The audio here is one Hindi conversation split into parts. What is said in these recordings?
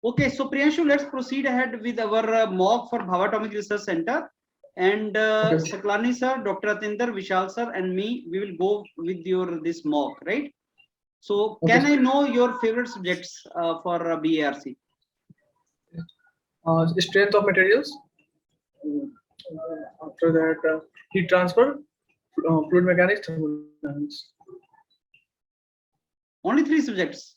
Okay, so Priyanshu, let's proceed ahead with our mock for Bhava Atomic Research Center. And Okay. Saklani sir, Dr. Atinder, Vishal sir, and me, we will go with your this mock, right? So Okay, can I know your favorite subjects for BARC? Strength of materials. After that, heat transfer, fluid mechanics, thermodynamics. Only 3 subjects.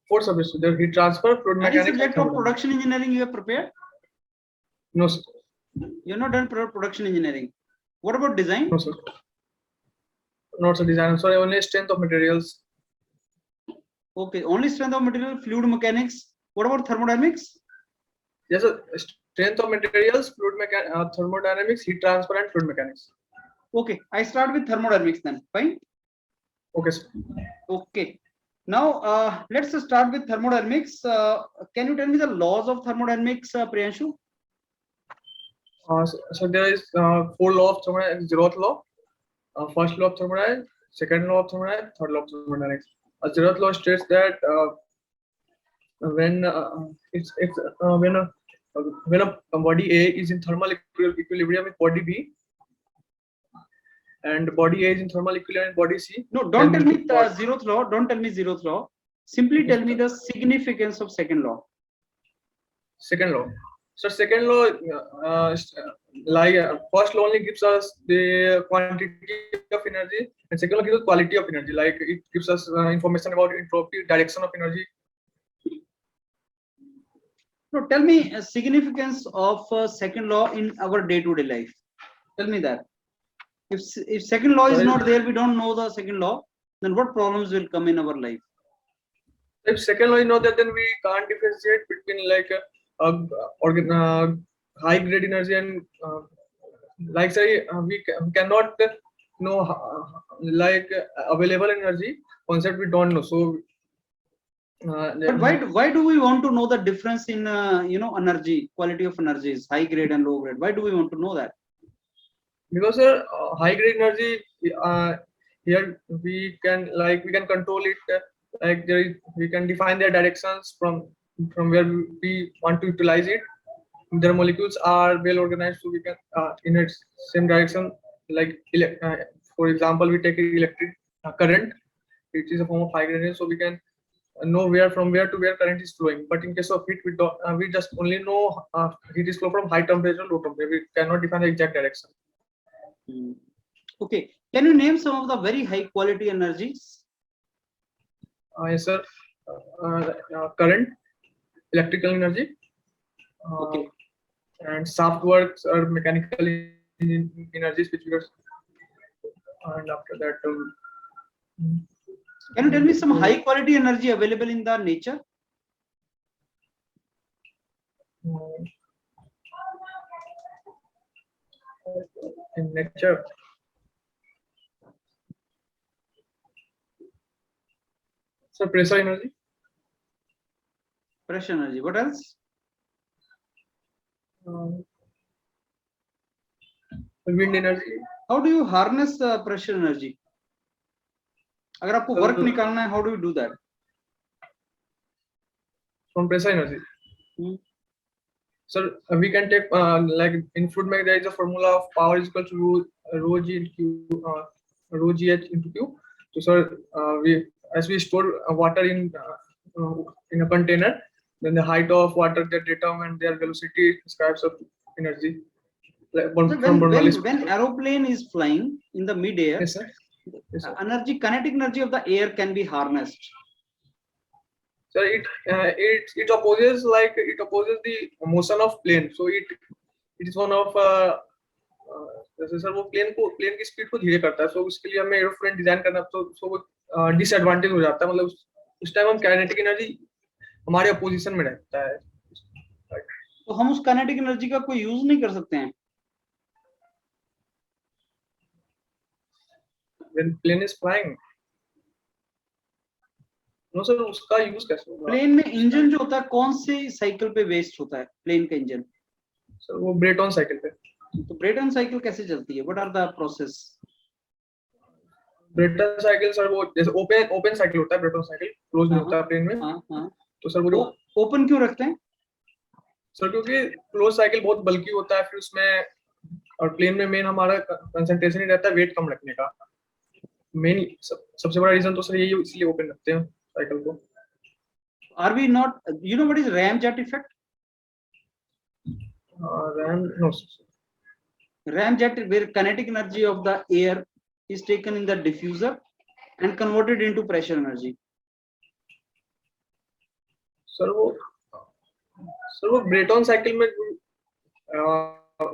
4 subjects. There heat transfer, fluid Any mechanics. subject of production engineering you have prepared? No, sir. You have not done production engineering. What about design? No, sir. Not so design. Sorry, only strength of materials. Okay, only strength of material, fluid mechanics. What about thermodynamics? Yes, sir. Strength of materials, fluid mechanics, thermodynamics, heat transfer, and fluid mechanics. Okay, I start with thermodynamics then. Fine. Okay, sir. Okay. Now let's start with thermodynamics. Can you tell me the laws of thermodynamics, Priyanshu? So there is 4 laws of thermodynamics. 0th law, first law of thermodynamics, second law of thermodynamics, third law of thermodynamics. 0th law states that when a body A is in thermal equilibrium with body B, and body A is in thermal equilibrium with body C. No, don't tell me the 0th law. Don't tell me 0th law. Simply tell me the significance of second law. Second law. So second law, first law only gives us the quantity of energy, and second law gives us quality of energy. Like it gives us information about entropy, direction of energy. No, tell me significance of second law in our day-to-day life. Tell me that. If second law is not there, we don't know the second law, then what problems will come in our life? If second law is not there, then we can't differentiate between like high grade energy and like say we cannot know like available energy concept we don't know. So but why do we want to know the difference in energy, quality of energies, high grade and low grade? Why do we want to know that? Because high grade energy here we can control it, like we can define their directions from where we want to utilize it. Their molecules are well organized, so we can in its same direction. Like for example, we take electric current, which is a form of high grade energy, so we can know from where to where current is flowing. But in case of heat, we don't. We just only know heat is flow from high temperature, low temperature. We cannot define the exact direction. Okay, can you name some of the very high quality energies? Yes, sir. Current, electrical energy, Okay, and soft works or mechanical energies, which we are. And after that, can you tell me some high quality energy available in the nature? In nature. So pressure energy. Pressure energy. What else? Wind energy. How do you harness pressure energy? अगर आपको work निकालना है, how do you do that? From pressure energy. So we can take like in fluid mechanics, there is a formula of power is equal to rho g into q, rho gh into q. So sir, as we store water in a container, then the height of water they determine their velocity describes of energy. Like when aeroplane is flying in the mid-air, yes, sir. Yes, sir. Kinetic energy of the air can be harnessed. So it opposes the motion of plane. So it is one of जैसे सर वो प्लेन की स्पीड को धीरे करता है, so उसके लिए हमें एरोप्लेन डिजाइन करना, तो वो डिसएडवांटेज हो जाता है, मतलब उस टाइम हम काइनेटिक एनर्जी हमारे अपोजिशन में रहता है, तो हम उस काइनेटिक एनर्जी का कोई यूज नहीं कर सकते हैं when plane is flying. No sir, उसका यूज कैसे होगा? प्लेन में इंजन जो होता है कौन से साइकिल पे वेस्ट होता है प्लेन का इंजन? सर वो ब्रेटन साइकिल पे। तो ब्रेटन साइकिल कैसे चलती है? What are the process? Brayton cycle sir वो जैसे ओपन साइकिल होता है, ब्रेटन साइकिल क्लोज नहीं होता है प्लेन में। हाँ। तो सर वो ओपन क्यों रखते हैं? सर क्योंकि क्लोज साइकिल बहुत बल्कि होता है, फिर उसमें और प्लेन में मेन हमारा कंसंट्रेशन ही रहता है वेट कम रखने का। मेन सबसे बड़ा रीजन तो सर यही, इसलिए ओपन रखते हैं साइकिल को। Are we not, you know what is ramjet effect? No sir. Ramjet, where kinetic energy of the air is taken in the diffuser and converted into pressure energy. Sir वो ब्रेटॉन साइकिल में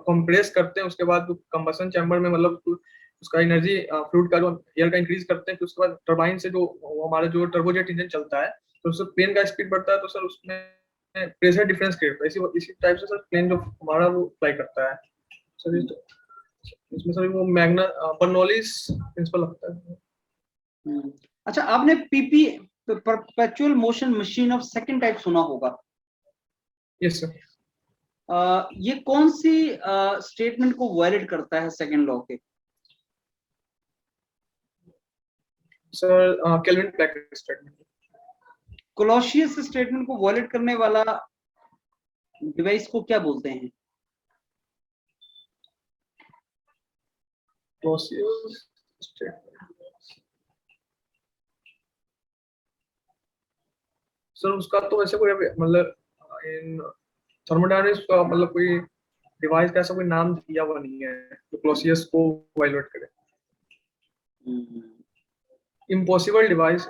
कंप्रेस करते हैं, उसके बाद कंबशन चैम्बर में मतलब उसका एनर्जी फ्लूइड का एयर का इंक्रीज करते हैं, फिर उसके बाद टरबाइन से जो हमारा जो टर्बोजेट इंजन चलता है तो उससे प्लेन का स्पीड बढ़ता है, तो सर उसमें प्रेशर डिफरेंस क्रिएट होता है। इसी टाइप से सर प्लेन जो हमारा वो फ्लाई करता है सर। इसमें सर वो मैग्ना बर्नौलीज प्रिंसिपल लगता है। अच्छा, आपने PP perpetual motion machine of second type सुना होगा? Yes sir. ये कौन सी स्टेटमेंट को वायलेट करता है सेकंड लॉ के? Sir Kelvin Planck statement. Clausius statement को वायलेट करने वाला डिवाइस को क्या बोलते हैं? कोलोशियस स्टेटमेंट सर उसका तो वैसे कोई मतलब इन थर्मोडायनामिक्स का मतलब कोई डिवाइस का ऐसा कोई नाम दिया हुआ नहीं है जो क्लोसियस को वायलेट करे। Impossible device.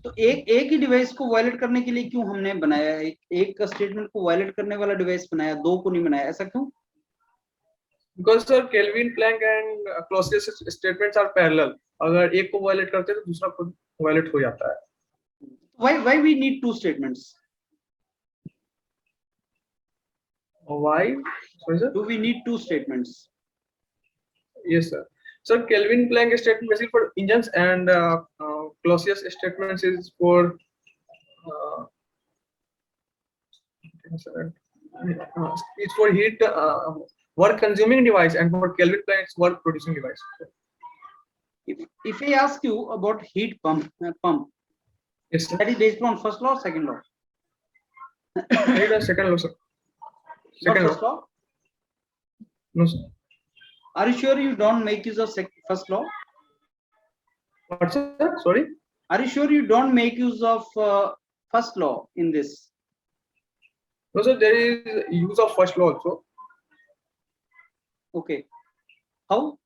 तो एक ही डिवाइस को वायलेट करने के लिए क्यों हमने बनाया है? एक स्टेटमेंट को वायलेट करने वाला डिवाइस बनाया, दो को नहीं बनाया, ऐसा क्यों? Because sir Kelvin Planck and Clausius statements are parallel, अगर एक को वायलेट करते हैं तो दूसरा खुद वायलेट हो जाता है। Why we need two statements? Why? Sorry, sir? Do we need two statements? Yes, sir. So Kelvin Planck statement basically for engines and Clausius statements is for it's for heat work consuming device, and for Kelvin Planck it's work producing device. If I ask you about heat pump, Yes, sir. that is based on first law or second law? Second law, sir. Second law. No, sir. Are you sure you don't make use of first law? What, sir? Sorry? Are you sure you don't make use of first law in this? No, sir, there is use of first law also. Okay. How?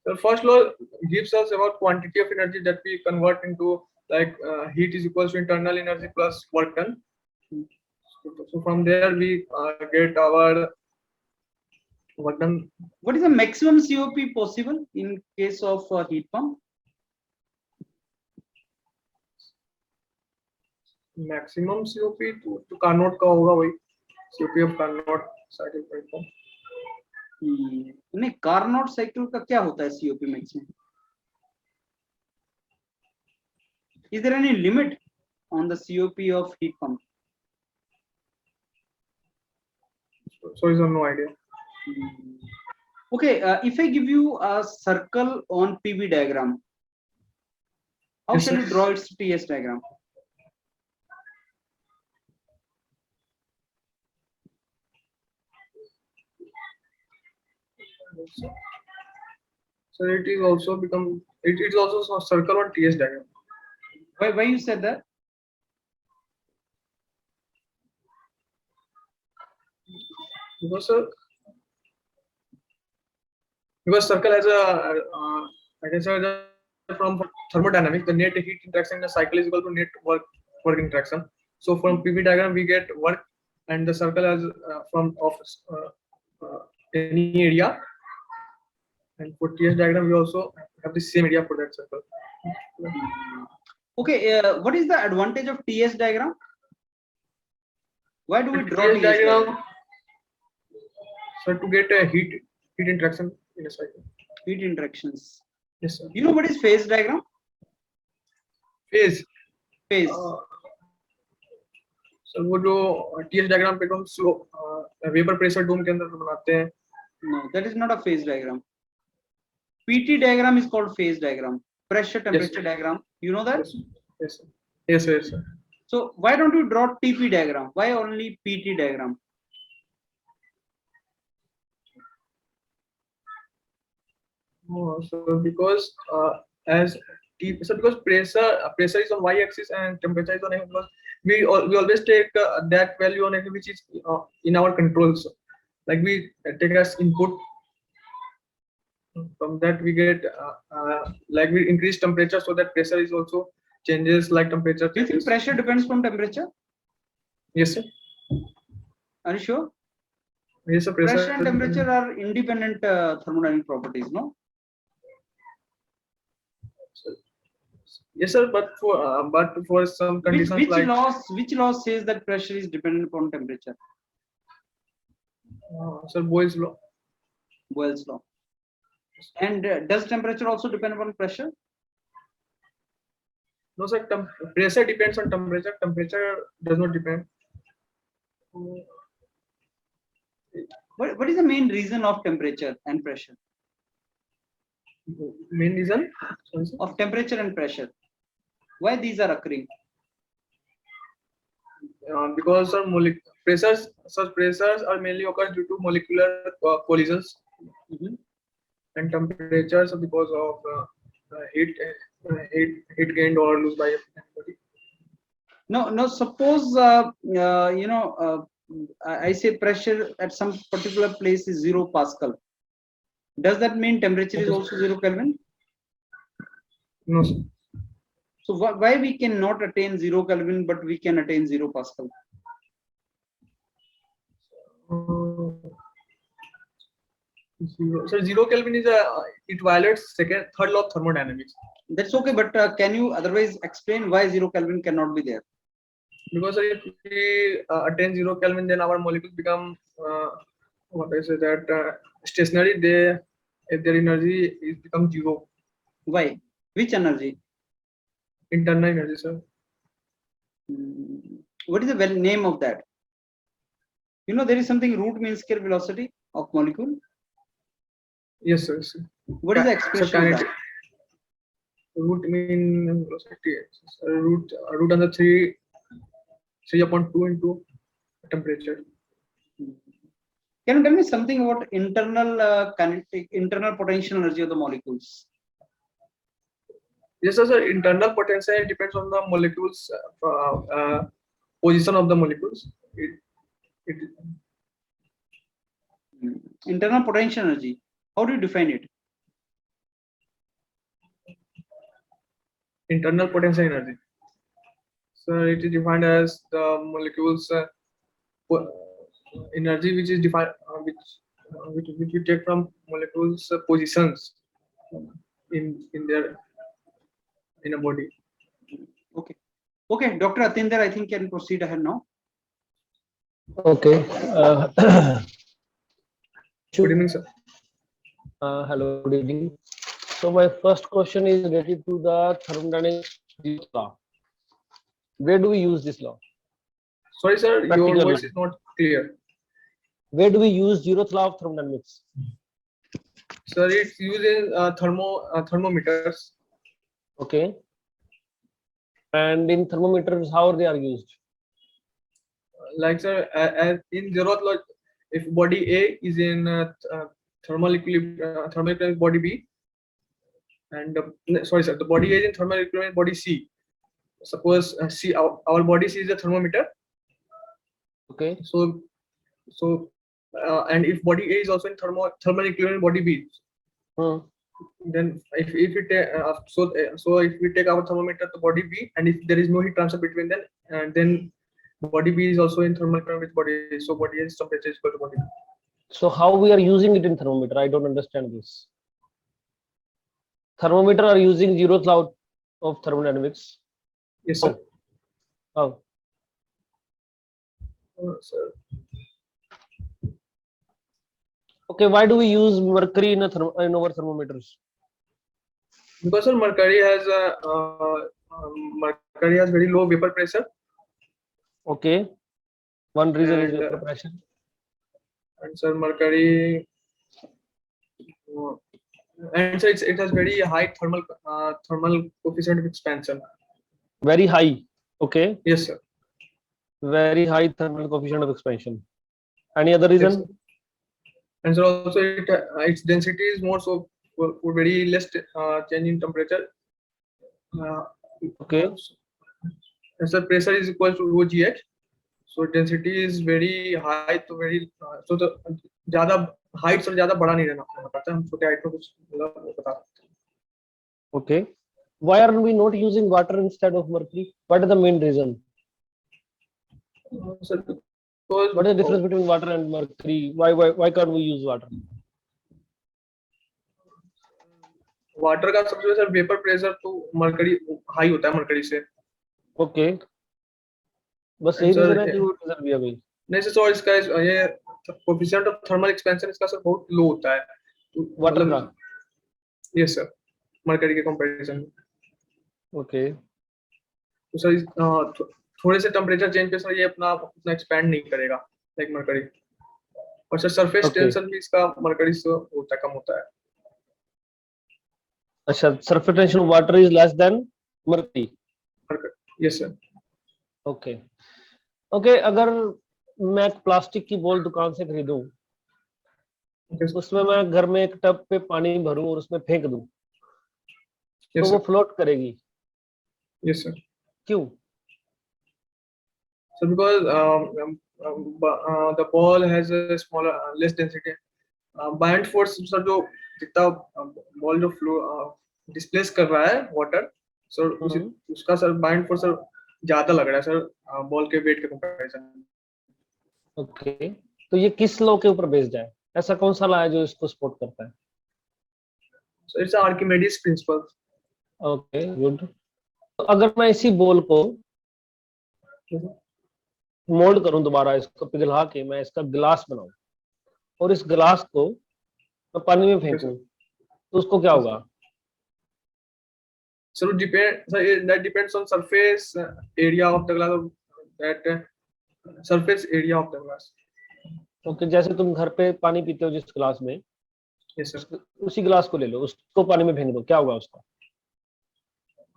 The first law gives us about quantity of energy that we convert into, like heat is equals to internal energy plus work done. So from there we get our work done. What is the maximum COP possible in case of heat pump? Maximum COP to Carnot का होगा वही COP of Carnot cycle platform. नहीं, कार्नोट साइकिल का क्या होता है COP maximum? Is there any limit on the COP of heat pump? So is no idea. Okay, if I give you a circle on PV diagram, how Yes, shall sir. you draw its TS diagram? So it is also become it is also a circle on TS diagram. Why you said that? Because circle has a I can say that from thermodynamics the net heat interaction in a cycle is equal to net work interaction. So from PV diagram we get work, and the circle has from of any area, and for TS diagram we also have the same area for that circle. Okay, what is the advantage of TS diagram? Why do we draw TS diagram? So to get a heat interaction in a cycle. Heat interactions. Yes, sir. You know what is phase diagram? Phase. Sir वो जो TS diagram पे हम स्लो वेपर प्रेशर डोम के अंदर बनाते हैं. No, that is not a phase diagram. PT diagram is called phase diagram. Pressure temperature diagram. You know that? Yes, sir. Yes, sir. So why don't you draw TP diagram? Why only PT diagram? So because because pressure is on y-axis and temperature is on x, because we always take that value on x, which is in our controls. Like we take as input. From that we get like we increase temperature, so that pressure is also changes like temperature. Do you think pressure depends on temperature? Yes, sir. Are you sure? Yes, sir. Pressure and temperature are independent thermodynamic properties, no? Yes, sir. But for some conditions which law says that pressure is dependent upon temperature? Sir, Boyle's law. Boyle's law. And does temperature also depend upon pressure? No, sir. Pressure depends on temperature. Temperature does not depend. What is the main reason of temperature and pressure? Main reason of temperature and pressure? Why these are occurring? Because such pressures are mainly occur due to molecular collisions. And temperatures because of heat gained or lost by anybody. No. Suppose I say pressure at some particular place is 0 Pascal. Does that mean temperature is also 0 Kelvin? No, sir. So why we cannot attain 0 Kelvin, but we can attain 0 Pascal? So 0 Kelvin is it violates third law of thermodynamics. That's okay, but can you otherwise explain why 0 Kelvin cannot be there? Because if we attain 0 Kelvin, then our molecules become stationary. Their energy is become 0. Why? Which energy? Internal energy, sir. What is the name of that? You know, there is something root mean square velocity of molecule. Yes, sir. What is the expression of that? Root mean velocity. Root under 3/2 into temperature. Can you tell me something about internal potential energy of the molecules? Yes, sir. Internal potential depends on the molecules position of the molecules. Internal potential energy. How do you define it? Internal potential energy. So it is defined as the molecules energy which is defined which we take from molecules positions in a body. Okay, Dr. Atinder, I think can proceed ahead now. Okay. Good evening, sir. Hello, good evening. So my first question is related to the thermodynamics law. Where do we use this law? Sorry, sir, your voice is not clear. Where do we use zeroth law of thermodynamics? Sir, it's used in thermometers. Okay. And in thermometers, how they are used? Like, sir, as in zeroth law, if body A is in thermal equilibrium body B, and sorry, sir, the body A is in thermal equilibrium body C. Suppose our body C is a thermometer. Okay. So and if body A is also in thermal equilibrium body B, then if we take so if we take our thermometer to body B, and if there is no heat transfer between them, and then body B is also in thermal equilibrium with body A, so body A's temperature is equal to body B. So how we are using it in thermometer? I don't understand this. Thermometer are using zeroth law of thermodynamics. Yes, sir. How? Sir. Okay, why do we use mercury in our thermometers? Because, sir, mercury has very low vapor pressure. Okay. One reason is vapor pressure. And sir, mercury, and so it has very high thermal coefficient of expansion. Very high. Okay, Yes, sir. very high thermal coefficient of expansion. Any other reason? Yes, sir. And so also its density is more, so for very less change in temperature. Okay, And so pressure is equal to rho gh. So density is very high, तो very so the ज़्यादा height से ज़्यादा बड़ा नहीं रहना पड़ता, हम छोटे height में कुछ मतलब वो बता सकते हैं. okay. Why are we not using water instead of mercury? What is the main reason? So because What is the difference between water and mercury? Why can't we use water? Water का सबसे सर वेपर प्रेशर तो मरकरी हाई होता है मरकरी से. Okay, बस यही Sir, रीजन है कि वो reason भी है भाई. नहीं सर, सो इसका ये कोएफिशिएंट ऑफ थर्मल एक्सपेंशन इसका सर बहुत लो होता है. वाटर का. यस सर, मरकरी के कंपैरिजन में. Okay, तो सर थोड़े से टेम्परेचर चेंज पे सर ये अपना उतना एक्सपैंड नहीं करेगा लाइक मरकरी. और सर सरफेस Okay. टेंशन भी इसका मरकरी से होता है, कम होता है. अच्छा, surface tension of water is less than mercury. Yes sir. Okay okay, अगर मैं प्लास्टिक की बॉल दुकान से खरीदूं, उसमें मैं घर में एक टब पे पानी भरूं और उसमें फेंक दूं, तो वो फ्लोट करेगी. Yes sir. क्यों? So because the ball has a smaller less density. Buoyant force sir जो जितना बॉल जो फ्लो डिस्प्लेस कर रहा है वाटर सर, उसका सर buoyant force सर ज्यादा लग रहा है सर बॉल के वेट के कंपैरिजन में. ओके, तो ये किस लॉ के ऊपर बेस्ड है? ऐसा कौन सा लॉ है जो इसको सपोर्ट करता है? So it's Archimedes principal. Okay good. तो अगर मैं इसी बॉल को मोल्ड करूं, दोबारा इसको पिघला के मैं इसका गिलास बनाऊं और इस गिलास को मैं पानी में फेंकूं, तो उसको क्या होगा? So that depends on surface area of the glass, that surface area of the glass. Okay, जैसे तुम घर पे पानी पीते हो जिस गिलास में, Yes sir. उसी गिलास को ले लो, उसको पानी में फेंक दो, क्या होगा उसका?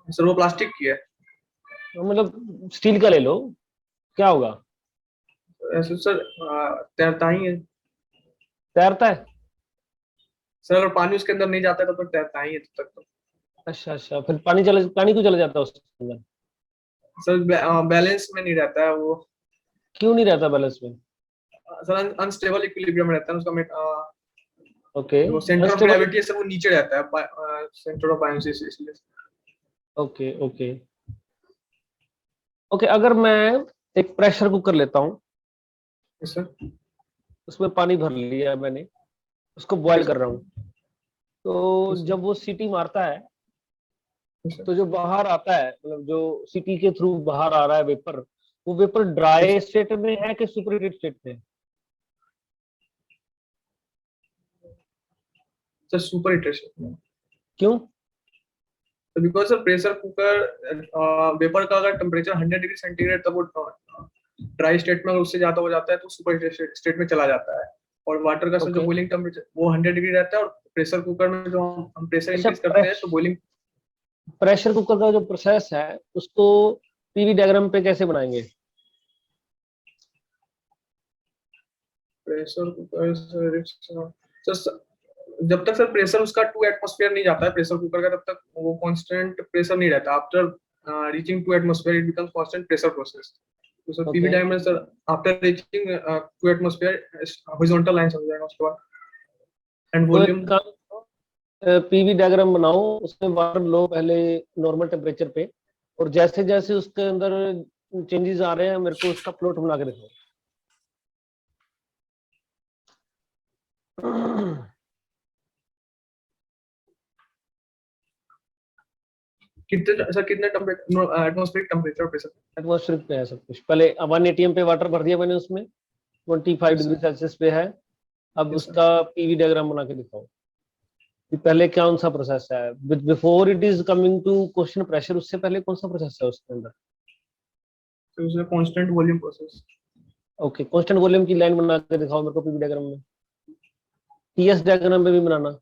सर वो प्लास्टिक की है. मतलब स्टील का ले लो, क्या होगा? ऐसे सर तैरता ही है तैरता है. सर. अगर पानी उसके अंदर नहीं जाता है तो तैरता ही है तब तक तो. अच्छा अच्छा, फिर पानी क्यों चला जाता है उसके अंदर? सर बैलेंस में नहीं रहता है वो. क्यों नहीं रहता बैलेंस में? सर अनस्टेबल इक्विलिब्रियम में रहता है उसका. ओके, वो सेंटर ऑफ ग्रेविटी है सर, वो नीचे रहता है सेंटर ऑफ बायोन्सी से, इसलिए. Okay okay okay. अगर मैं एक प्रेशर कुकर लेता हूँ, Yes, sir. उसमें पानी भर लिया है मैंने, उसको बॉयल कर रहा हूँ, तो Yes, sir. जब वो सीटी मारता है Yes, sir. तो जो बाहर आता है, मतलब जो सीटी के थ्रू बाहर आ रहा है वेपर, वो वेपर ड्राई स्टेट में है कि सुपरहीटेड स्टेट में है? Sir super heated. क्यों? Because sir pressure cooker vapour का अगर टेम्परेचर 100 डिग्री सेंटीग्रेड तब वो ड्राई स्टेट में, अगर उससे ज्यादा हो जाता है तो सुपर हीटेड स्टेट में चला जाता है. और वाटर का सर जो Okay. बॉइलिंग टेम्परेचर वो 100 डिग्री रहता है. और प्रेशर कुकर में जो हम प्रेशर अच्छा, इंक्रीज करते हैं तो बॉइलिंग. प्रेशर कुकर का जो प्रोसेस है उसको पीवी डायग्राम पे कैसे बनाएंगे? प्रेशर कुकर सर जब तक सर प्रेशर उसका 2 एटमॉस्फेयर नहीं जाता है प्रेशर कुकर का, तब तक वो कांस्टेंट प्रेशर नहीं रहता. After reaching 2 atmosphere it becomes constant pressure process. तो सर पीवी डायग्राम में sir after reaching 2 atmosphere horizontal line हो जाएगा उसके बाद. And volume. पीवी डायग्राम बनाओ, उसमें वाटर लो पहले नॉर्मल टेम्परेचर पे, और जैसे जैसे उसके अंदर चेंजेस आ रहे हैं मेरे को उसका प्लॉट बना के दिखाओ. कितने एटमॉस्फेरिक टेम्परेचर प्रेशर. एटमॉस्फेरिक पे है सब कुछ. पहले 1 एटीएम पे वाटर भर दिया मैंने, उसमें 25 डिग्री सेल्सियस पे है. अब उसका पीवी डायग्राम बना के दिखाओ कि पहले कौन सा प्रोसेस है, before it is coming to question pressure, उससे पहले कौन सा प्रोसेस है उसके अंदर? Constant volume process. Okay, constant volume की लाइन बना के दिखाओ मेरे को पीवी डायग्राम में. टीएस डायग्राम में भी बनाना.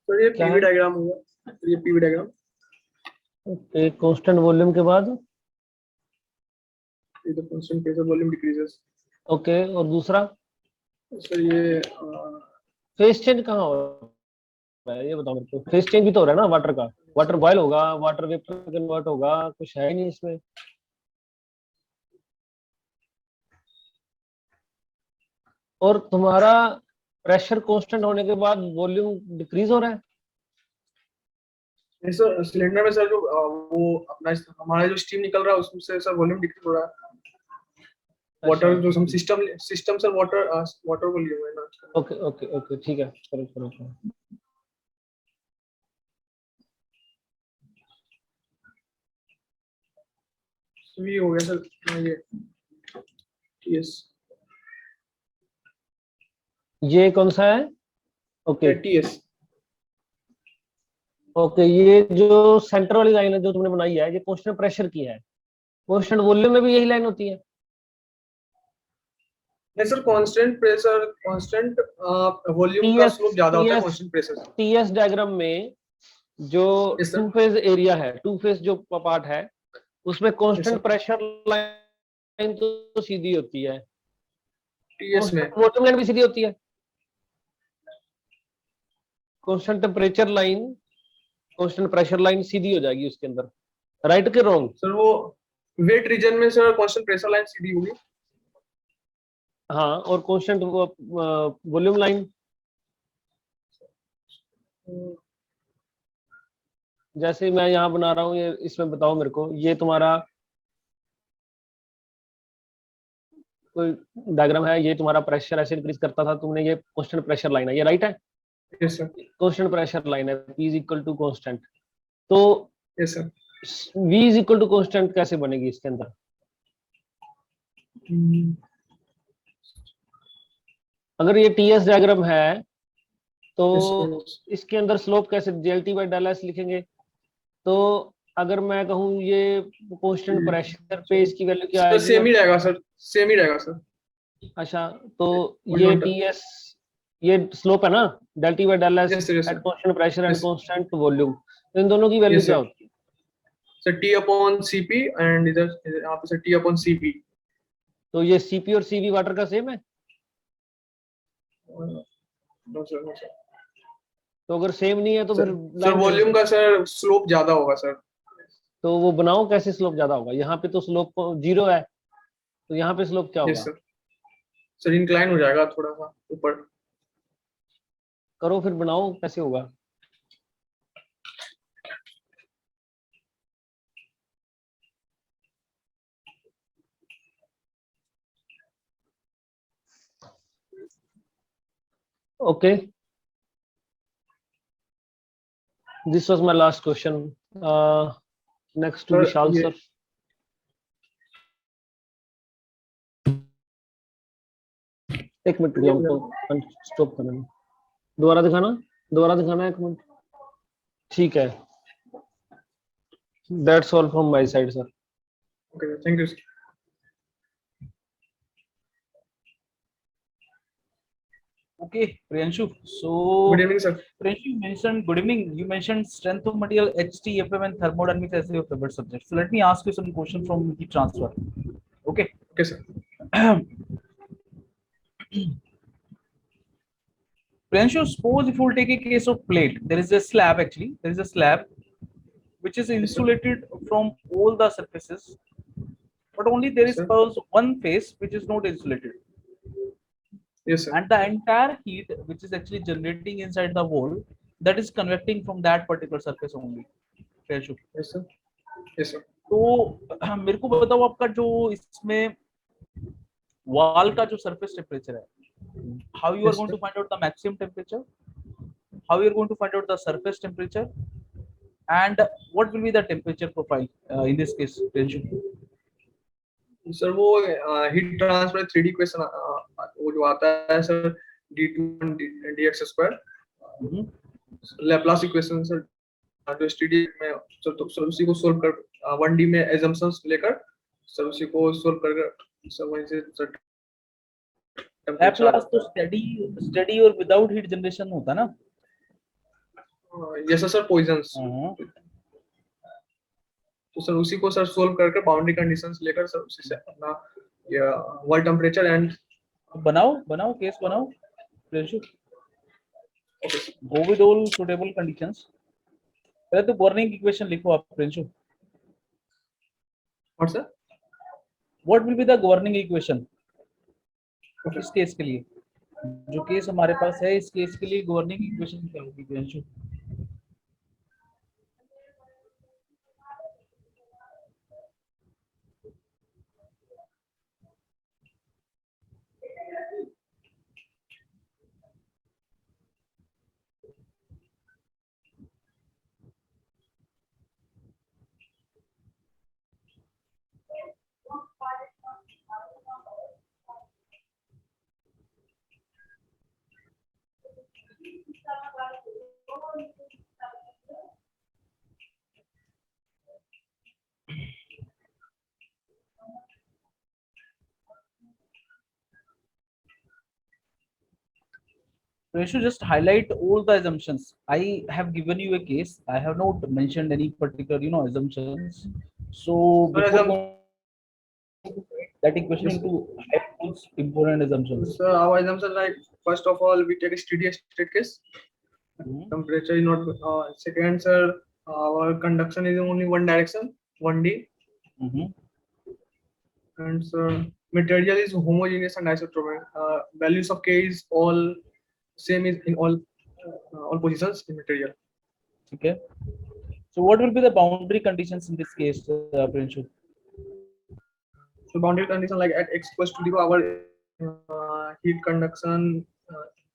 तो ये क्या पीवी है? डायग्राम होगा, ये PV diagram, okay, constant volume के बाद ये तो constant pressure volume decreases. Okay, और दूसरा सर ये फेस चेंज कहाँ हो रहा है, ये बताओ मेरे को। फेस चेंज भी तो हो रहा है ना वाटर का, वाटर बॉयल होगा, वाटर वेपर कन्वर्ट होगा, कुछ है ही नहीं इसमें। और तुम्हारा प्रेशर कांस्टेंट होने के बाद वॉल्यूम डिक्रीज हो रहा है। सर सिलेंडर में सर जो वो अपना हमारा जो स्टीम निकल रहा है उससे सर वॉल्यूम डिक्रीज हो रहा है। वाटर जो हम सिस्टम सर वाटर को लिए हुए हैं ना। ओके ओके ओके, ठीक है, करो करो करो। तो ये हो गया सर ये टीएस, ये कौन सा है? Okay TS. ओके, ये जो सेंटर वाली लाइन है जो तुमने बनाई है, ये कांस्टेंट प्रेशर की है। कांस्टेंट वॉल्यूम में भी यही लाइन होती है? नहीं sir, constant pressure constant volume का स्लोप ज्यादा होता है कांस्टेंट प्रेशर से। टीएस डायग्राम में जो Yes, sir. Two phase area है, टू फेज जो पार्ट है, उसमें Yes, constant sir. Pressure line तो सीधी होती है, टीएस में वॉल्यूम लाइन भी सीधी होती है। Constant temperature line, constant pressure line सीधी हो जाएगी उसके अंदर, राइट के रॉन्ग? सर वो वेट रीजन में सर कांस्टेंट प्रेशर लाइन सीधी होगी। हाँ, और कांस्टेंट वॉल्यूम लाइन जैसे मैं यहाँ बना रहा हूँ, ये इसमें बताओ मेरे को, ये तुम्हारा कोई डायग्राम है, ये तुम्हारा प्रेशर ऐसे इंक्रीज करता था तुमने, ये कांस्टेंट प्रेशर लाइन है, ये राइट है? Yes sir, constant pressure line है, P is equal to constant. तो yes sir. V is equal to constant कैसे बनेगी इसके अंदर? अगर ये TS डायग्राम है तो इसके अंदर स्लोप कैसे, JLT बाय डेल S लिखेंगे। तो अगर मैं कहूँ ये कांस्टेंट प्रेशर पे इसकी वैल्यू क्या आएगी? सेम ही रहेगा सर, सेम ही रहेगा सर। अच्छा, तो ये TS, ये स्लोप है ना, del T by del S Yes, sir, yes, sir. At constant pressure and Yes. Constant volume, तो इन दोनों की वैल्यू Yes, क्या sir. होती है? Sir T upon CP and इधर यहाँ पे सर T अपॉन CP। तो ये CP और CV वाटर का सेम है? No sir, no sir. तो अगर सेम नहीं है तो फिर सर वॉल्यूम का सर स्लोप ज्यादा होगा सर। तो वो बनाओ कैसे स्लोप ज्यादा होगा? यहाँ पे तो स्लोप 0 है, तो यहाँ पे स्लोप क्या यस होगा? सर, सर इंक्लाइन हो जाएगा थोड़ा सा ऊपर। करो फिर, बनाओ कैसे होगा। Okay, this was my last question. Next to Vishal sir. एक मिनट रुको, हमको स्टॉप करना है। दोबारा दिखाना है, एक मिनट। ठीक है, that's all from my side sir. Okay, thank you sir. Okay, Priyanshu. So, good evening sir. Priyanshu, you mentioned, good evening. You mentioned strength of material, HT, FPM, and thermodynamics as your favorite subject. So, let me ask you some questions from heat transfer. Okay. Okay sir. Priyanshu, suppose if you will take a case of plate, there is a slab actually, there is a slab which is insulated from all the surfaces, but only there is Sir. one face which is not insulated. Yes, sir. and the entire heat which is actually generating inside the wall, that is convecting from that particular surface only. Fair shoot. Yes, sir. Yes, sir. तो मेरे को बताओ आपका जो इसमें wall का जो surface temperature है, how you are Yes, going sir. to find out the maximum temperature, how you are going to find out the surface temperature, and what will be the temperature profile in this case, Priyanshu? Sir वो हीट ट्रांसफर 3D क्वेश्चन वो जो आता है sir d2 dx square Laplace equation sir जो स्टडी में सर उसी को सोल्व कर 1D में assumptions लेकर सर उसी को सोल्व कर सर वहीं से सर लैप्लास तो स्टडी और विदाउट हीट जनरेशन होता ना। यस सर पॉइजंस तो सर उसी को सर सोल्व करके बाउंड्री कंडीशंस लेकर सर उसी से अपना वर्ल्ड टेम्परेचर एंड बनाओ केस बनाओ Priyanshu, go with all suitable conditions. पहले तो गवर्निंग इक्वेशन लिखो आप प्रियंशु। और sir what will be the governing equation इस केस के लिए, जो केस हमारे पास है इस केस के लिए गवर्निंग इक्वेशन क्या होगी Priyanshu? Priyanshu, just highlight all the assumptions. I have given you a case. I have not mentioned any particular, assumptions. So Sir, before going that equation into important assumptions. So our assumption like first of all we take a steady state case. Temperature is not second sir our conduction is only one direction 1D and sir material is homogeneous and isotropic. Values of K is all same is in all positions in material. Okay. So what will be the boundary conditions in this case, Priyanshu? So boundary condition like at x equals to 0 our heat conduction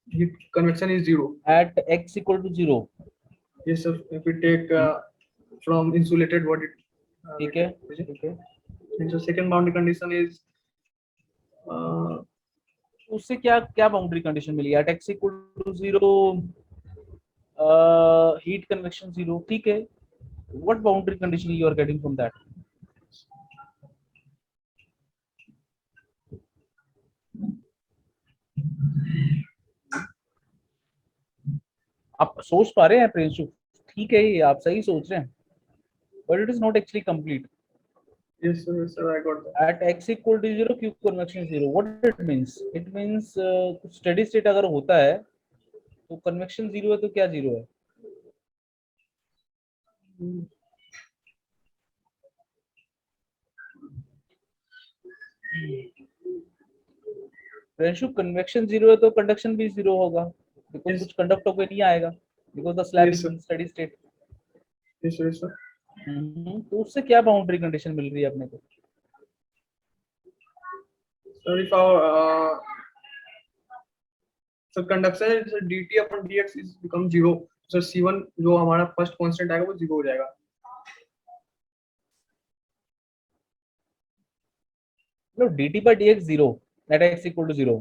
heat convection is 0. At x equal to 0. Yes sir, if we take from insulated what it Okay. and so second boundary condition is उससे क्या बाउंड्री कंडीशन मिली? At x equal to 0 heat convection 0, ठीक है। What boundary condition you are getting from that? आप सोच पा रहे हैं प्रियंशु? ठीक है, ये आप सही सोच रहे हैं, but it is not actually complete. yes sir I got that. At x equal to 0 q convection 0, what it means? It means steady state अगर होता है तो कन्वेक्शन 0 है तो क्या 0 है? प्रियंशु कन्वेक्शन 0 है तो कंडक्शन भी 0 होगा, बिकॉज़ कुछ कंडक्ट होकर नहीं आएगा, because the slab is in steady state. Yes sir. तो उससे क्या बाउंड्री कंडीशन मिल रही है अपने को? So if our so conduction is dt upon dx is become 0, so c1 जो हमारा फर्स्ट कांस्टेंट आएगा वो 0 हो जाएगा। No dt by dx 0 at x equal to 0,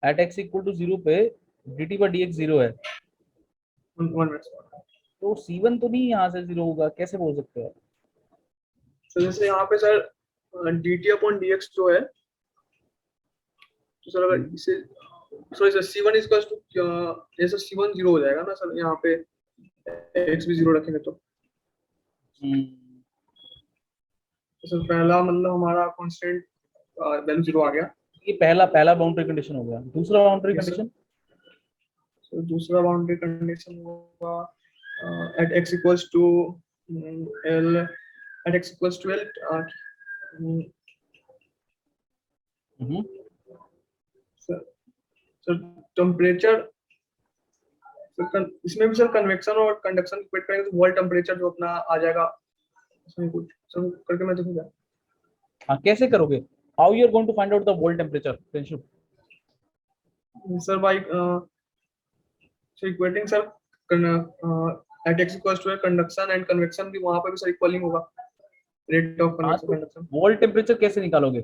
at x equal to 0 पे dt by dx 0 है, तो c1 तो नहीं यहाँ से 0 होगा, कैसे बोल सकते हो? तो जैसे यहाँ पे सर dt upon dx जो है तो सर अगर इसे sorry sir c1 is equals to जैसे c1 0 हो जाएगा ना सर, यहाँ पे x भी 0 रखेंगे तो सर पहला मतलब हमारा कांस्टेंट वैल्यू 0 आ गया। ये पहला बाउंड्री कंडीशन हो गया। दूसरा बाउंड्री कंडीशन, so दूसरा बाउंड्री कंडीशन होगा at x equals to l at x equals to l sir temperature, इसमें भी सर कन्वेक्शन और कंडक्शन इक्वेट करेंगे तो वॉल टेम्परेचर जो अपना आ जाएगा, इसमें कुछ सर करके मैं देखूंगा। हाँ, कैसे करोगे? How you are going to find out the wall temperature Prinshu? Sir by so equating sir at x equals to conduction and convection भी वहां पे भी सर इक्वलिंग होगा, rate of convection conduction. Wall temperature कैसे निकालोगे?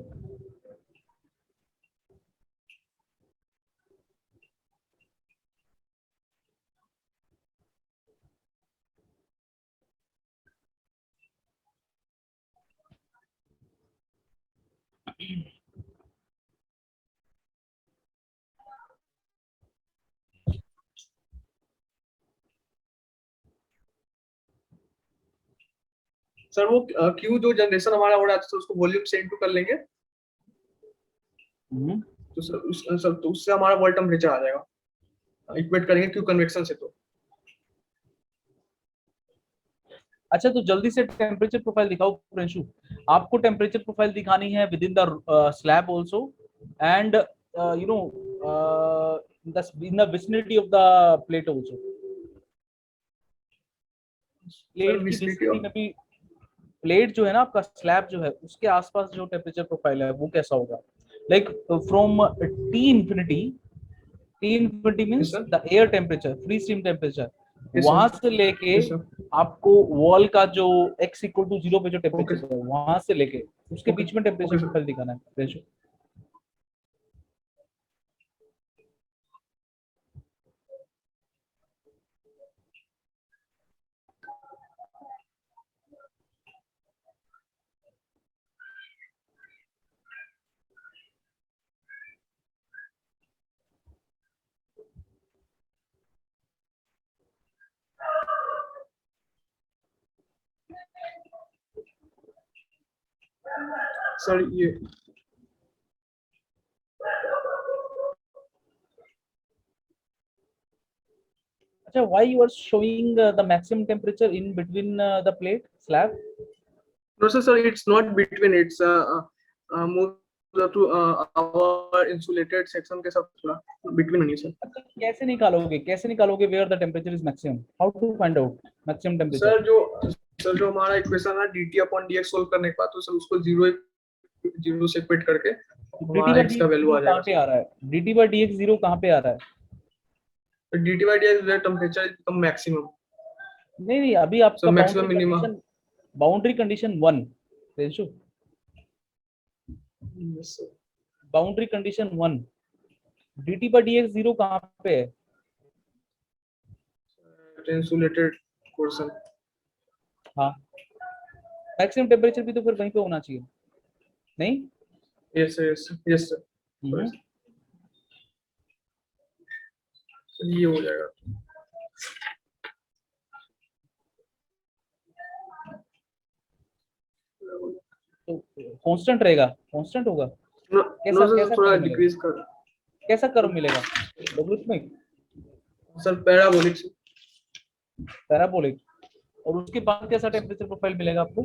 सर वो क्यू जो जनरेशन हमारा हो रहा है, तो उसको वॉल्यूम से इनटू कर लेंगे, तो सर तो उससे हमारा वॉल टेम्परेचर आ जाएगा, इक्वेट करेंगे क्यू कन्वेक्शन से। तो अच्छा, तो जल्दी से टेम्परेचर प्रोफाइल दिखाओ प्रिंशु। आपको टेम्परेचर प्रोफाइल दिखानी है with in the slab also and you know in the vicinity of the plate also. Plate की vicinity में भी, प्लेट जो है ना आपका, स्लैब जो है उसके आसपास जो टेम्परेचर प्रोफाइल है वो कैसा होगा? Like from T infinity means the air temperature, free steam temperature, वहां से लेके आपको वॉल का जो x इक्वल टू 0 पे जो टेम्परेचर है वहां से लेके उसके बीच में टेम्परेचर प्रोफाइल दिखाना है। सर ये अच्छा, why you are showing the maximum temperature in between the plate slab? no sir, it's not between, it's moved to our insulated section के सब थोड़ा between नहीं सर। कैसे निकालोगे, कैसे निकालोगे where the temperature is maximum? How to find out maximum temperature? Sir जो हमारा इक्वेशन है dt upon dx सोल्व करने के बाद, तो सर उसको 0 से इक्वेट करके हमारा x का वैल्यू आ जाएगा। कहां पे आ रहा है dt by dx 0? कहां पे आ रहा है? dt by dx where temperature is become maximum। नहीं, अभी आपका maximum minimum boundary condition 1 Prinshu, boundary condition 1 dt by dx 0 कहां पे है? Insulated portion. हाँ, मैक्सिमम टेम्परेचर भी तो फिर वहीं पे होना चाहिए, नहीं? यस सर ये हो जाएगा। तो कांस्टेंट रहेगा, कांस्टेंट होगा? कैसा थोड़ा डिक्रीज कर, कैसा कर्व मिलेगा? लॉगरिथमिक सर पैराबोलिक से। पैराबोलिक। और उसके बाद कैसा टेम्परेचर प्रोफाइल मिलेगा आपको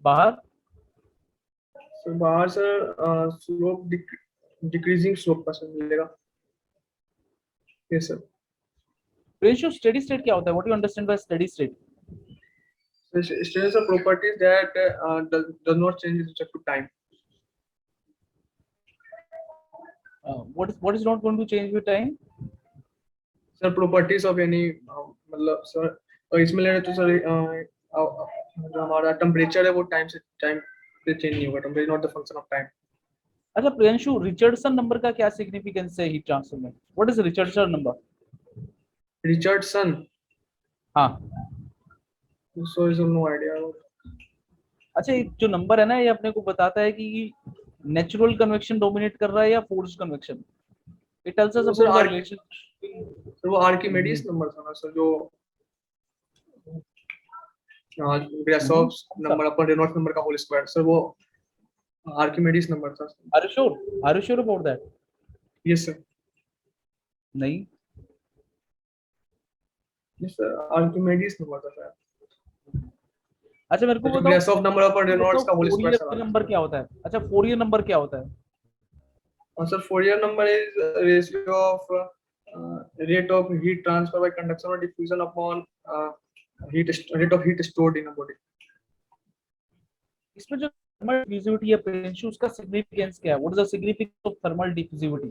बाहर? सर बाहर सर स्लोप डिक्रीजिंग स्लोप का सर मिलेगा। Yes sir. Ratio steady state क्या होता है? What you understand by steady state? Steady are properties that does not change with respect to time. What is not going to change with time? Sir, properties of any मतलब सर इसमें ले रहे तो सर जो हमारा टेम्परेचर है वो टाइम से चेंज नहीं होगा, temperature not the function of time. अच्छा प्रियंशु, रिचर्डसन नंबर का क्या सिग्निफिकेंस है हीट ट्रांसफर में? What is Richardson number? Richardson, हाँ, so is no idea। अच्छा, ये जो नंबर है ना, ये अपने को बताता है कि नेचुरल कन्वेक्शन डोमिनेट कर रहा है या forced convection. It tells us about the relation. Sir वो आर्किमिडीज नंबर था ना सर, जो Grashof number upon Reynolds number का होल स्क्वायर, सर वो आर्किमिडीज नंबर था। Are you sure about that? Yes sir. नहीं, यस सर, आर्किमिडीज नंबर था सर। अच्छा मेरे को बताओ ग्रेसॉफ नंबर अपन रेनॉल्ड्स का होल स्क्वायर नंबर क्या होता है? अच्छा, फोरियर नंबर क्या होता है? Sir, Fourier number is a ratio of rate of heat transfer by conduction or diffusion upon rate of heat stored in a body. इसमें जो थर्मल डिफ्यूजिविटी है प्रिंशु, उसका सिग्निफिकेंस क्या है? What is the significance of thermal diffusivity?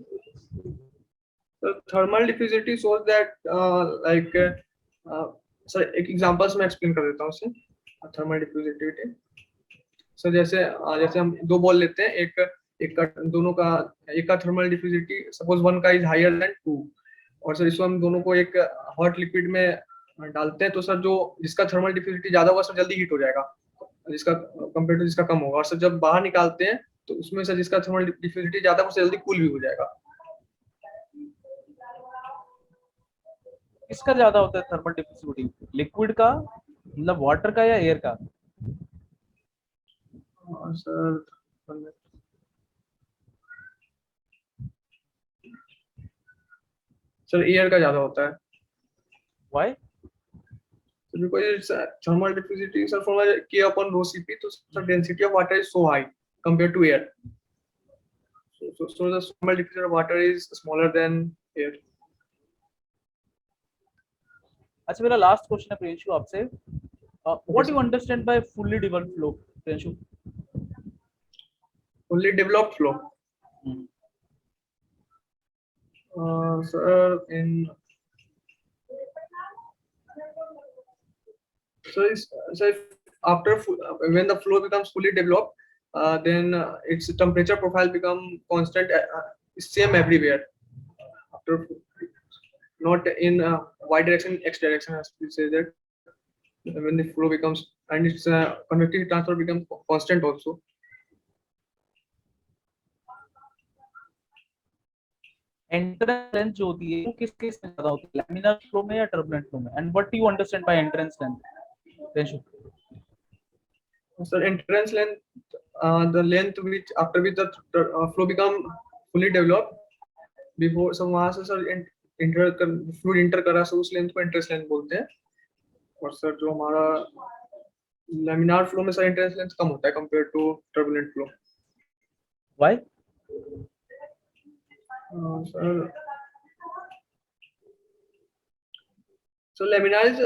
So thermal diffusivity shows that sir एक एग्जांपल्स में एक्सप्लेन कर देता हूँ उसे थर्मल डिफ्यूजिविटी। सर जैसे हम दो बॉल लेते हैं, एक का थर्मल डिफ्यूजिविटी सपोज 1 का इज हायर देन 2, और सर इसको हम दोनों को एक हॉट लिक्विड में डालते हैं, तो सर जिसका थर्मल डिफ्यूजिविटी ज्यादा होगा सर जल्दी हीट हो जाएगा, जिसका कंपेयर टू जिसका कम होगा। और सर जब बाहर निकालते हैं तो उसमें सर जिसका थर्मल डिफ्यूजिविटी ज्यादा होगा जल्दी कूल भी हो जाएगा। किसका ज्यादा होता है थर्मल डिफ्यूजिविटी? लिक्विड का, मतलब वाटर का या एयर का? सर एयर का ज्यादा होता है। Why? Because thermal diffusivity sir from K upon rho Cp, so the density of water is so high compared to air. So the thermal diffusion of water is smaller than air. अच्छा, मेरा लास्ट क्वेश्चन है प्रिंशु आपसे, what do you understand by fully developed flow Prinshu? Fully developed flow. Sir after when the flow becomes fully developed, then its temperature profile become constant, same everywhere. After not in y direction, x direction, as we say that when the flow becomes and its convective transfer becomes constant also. Entrance length जो होती है वो किस केस में ज्यादा होती है, लैमिनार फ्लो में या टर्बुलेंट फ्लो में? And what do you understand by entrance length Prinshu? Sir, entrance length, the length which after which the flow become fully developed, before so वहाँ से सर fluid enter करा, so उस length को entrance length बोलते हैं। और सर जो हमारा laminar flow में सर entrance length कम होता है compared to turbulent flow। Why? Sir, so laminar is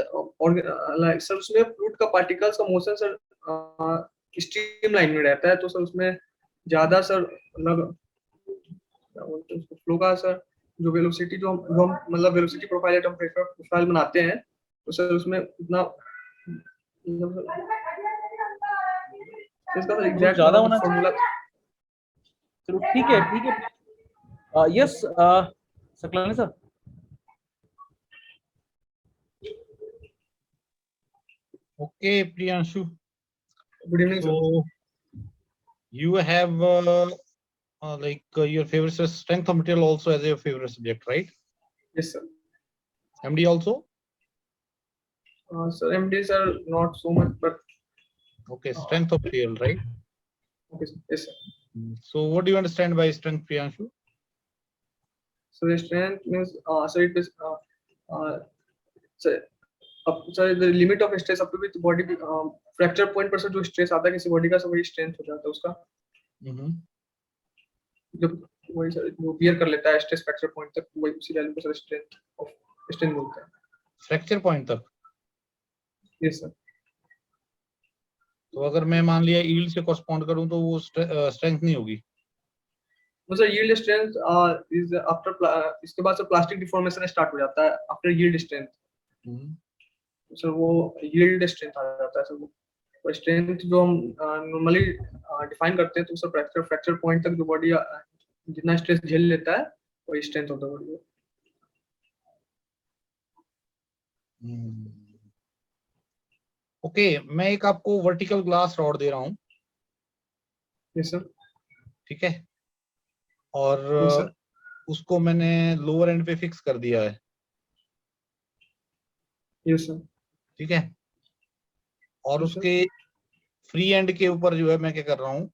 like sir उसमें fluid का particles का motion सर स्ट्रीमलाइन में रहता है, तो सर उसमें ज्यादा सर मतलब क्या बोलते हैं उसको फ्लो का सर जो वेलोसिटी जो हम मतलब वेलोसिटी प्रोफाइल या टेम्परेचर प्रोफाइल बनाते हैं, तो सर उसमें उतना इसका सर एग्जैक्ट ज्यादा होना फॉर्मूला। चलो ठीक है yes Saklani sir. Okay, Priyanshu. Good evening, sir. So you have your favorite strength of material also as your favorite subject, right? Yes, sir. MD also? Sir, MD sir not so much, but okay, strength of material, right? Okay, sir. Yes, sir. So what do you understand by strength, Priyanshu? So the strength means so it is sir the limit of stress up to which body fracture point पर सर जो stress आता है किसी बॉडी का, सब वही strength हो जाता है उसका। जब वही सर वो bear कर लेता है stress fracture point तक, वही उसी वैल्यू को सर strength बोलते हैं। फ्रैक्चर पॉइंट तक? Yes sir. तो अगर मैं मान लिया यील्ड से कॉरस्पॉन्ड करूं तो वो स्ट्रेंथ नहीं होगी? वो sir yield strength is after, इसके बाद सर प्लास्टिक डिफॉर्मेशन स्टार्ट हो जाता है आफ्टर यील्ड स्ट्रेंथ। सर वो यील्ड स्ट्रेंथ आ जाता है सर। वो स्ट्रेंथ जो हम नॉर्मली डिफाइन करते हैं, तो सर फ्रैक्चर पॉइंट तक जो बॉडी जितना स्ट्रेस झेल लेता है वही स्ट्रेंथ होता है बॉडी। ओके, मैं एक आपको वर्टिकल ग्लास रॉड दे रहा हूँ। Yes sir. ठीक है, और उसको मैंने लोअर एंड पे फिक्स कर दिया है। Yes sir. ठीक है, और उसके फ्री एंड के ऊपर जो है मैं क्या कर रहा हूँ,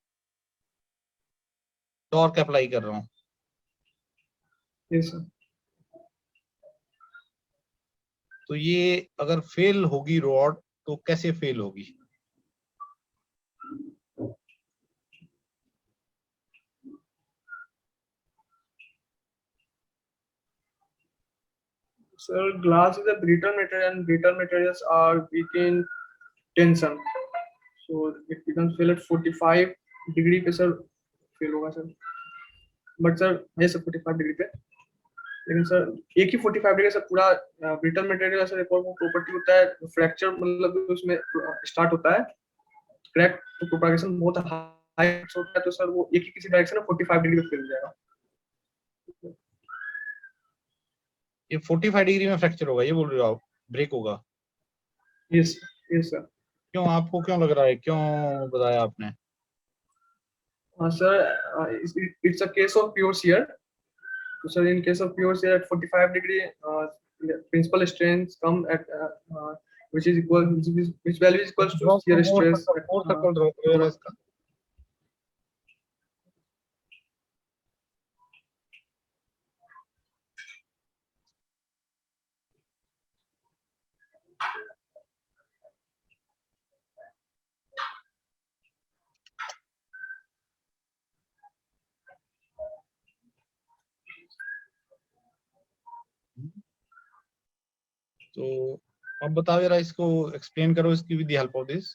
टॉर्क अप्लाई कर रहा हूँ। Yes sir. तो ये अगर फेल होगी रॉड तो कैसे फेल होगी? Sir, glass is a brittle material and brittle materials are weak in tension, so it becomes fail at 45 degree पे सर फेल होगा सर, बट सर है सर 45 डिग्री पे, लेकिन सर एक ही 45 डिग्री सर पूरा ब्रिटल मटेरियल सर एक और वो प्रॉपर्टी होता है फ्रैक्चर, मतलब उसमें स्टार्ट होता है क्रैक, तो प्रोपगेशन बहुत हाई होता है, तो सर वो एक ही किसी डायरेक्शन में 45 डिग्री पे फैल जाएगा। ये 45 डिग्री में फ्रैक्चर होगा ये बोल रहे हो आप, ब्रेक होगा? Yes yes sir. क्यों, आपको क्यों लग रहा है, क्यों बताया आपने? Sir it's a case of pure shear, तो sir in case of pure shear at 45 degree principal strength come at which is equal, which value is equals to shear stress और सर्कल ड्रॉ करो इसका। तो अब बताओ जरा, इसको एक्सप्लेन करो, इसकी with the help of this.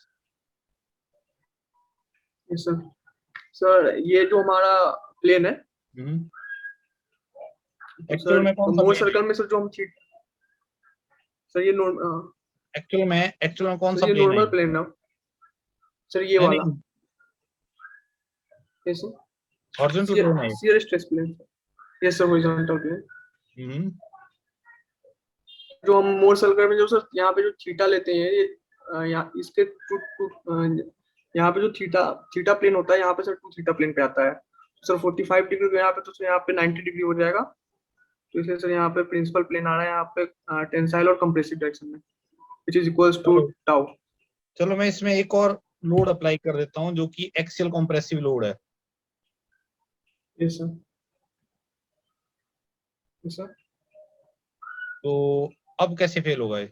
Sir sir ये जो हमारा प्लेन है, एक्चुअल में कौन सा मोर plane है? सर्कल में सर जो हम सर ये एक्चुअल में कौन सा ये प्लेन है? नॉर्मल प्लेन है सर, ये वाला नहीं, यस सर, हॉरिजॉन्टल प्लेन है। Shear stress plane, yes sir horizontal plane. जो हम मोर सर्कल में जो सर यहाँ पे जो थीटा लेते हैं, ये यहाँ इसके यहाँ पे जो थीटा प्लेन होता है, यहाँ पे सर 2 थीटा प्लेन पे आता है सर 45 डिग्री को यहाँ पे, तो सर यहाँ पे 90 डिग्री हो जाएगा, तो इसलिए सर यहाँ पे प्रिंसिपल प्लेन आ रहा है यहाँ पे टेंसाइल और कंप्रेसिव डायरेक्शन में, which is equals to tau। चलो मैं इसमें एक और लोड अप्लाई कर देता हूँ जो कि एक्सियल कॉम्प्रेसिव लोड है। Yes sir, yes sir. तो अब कैसे फेल होगा ये?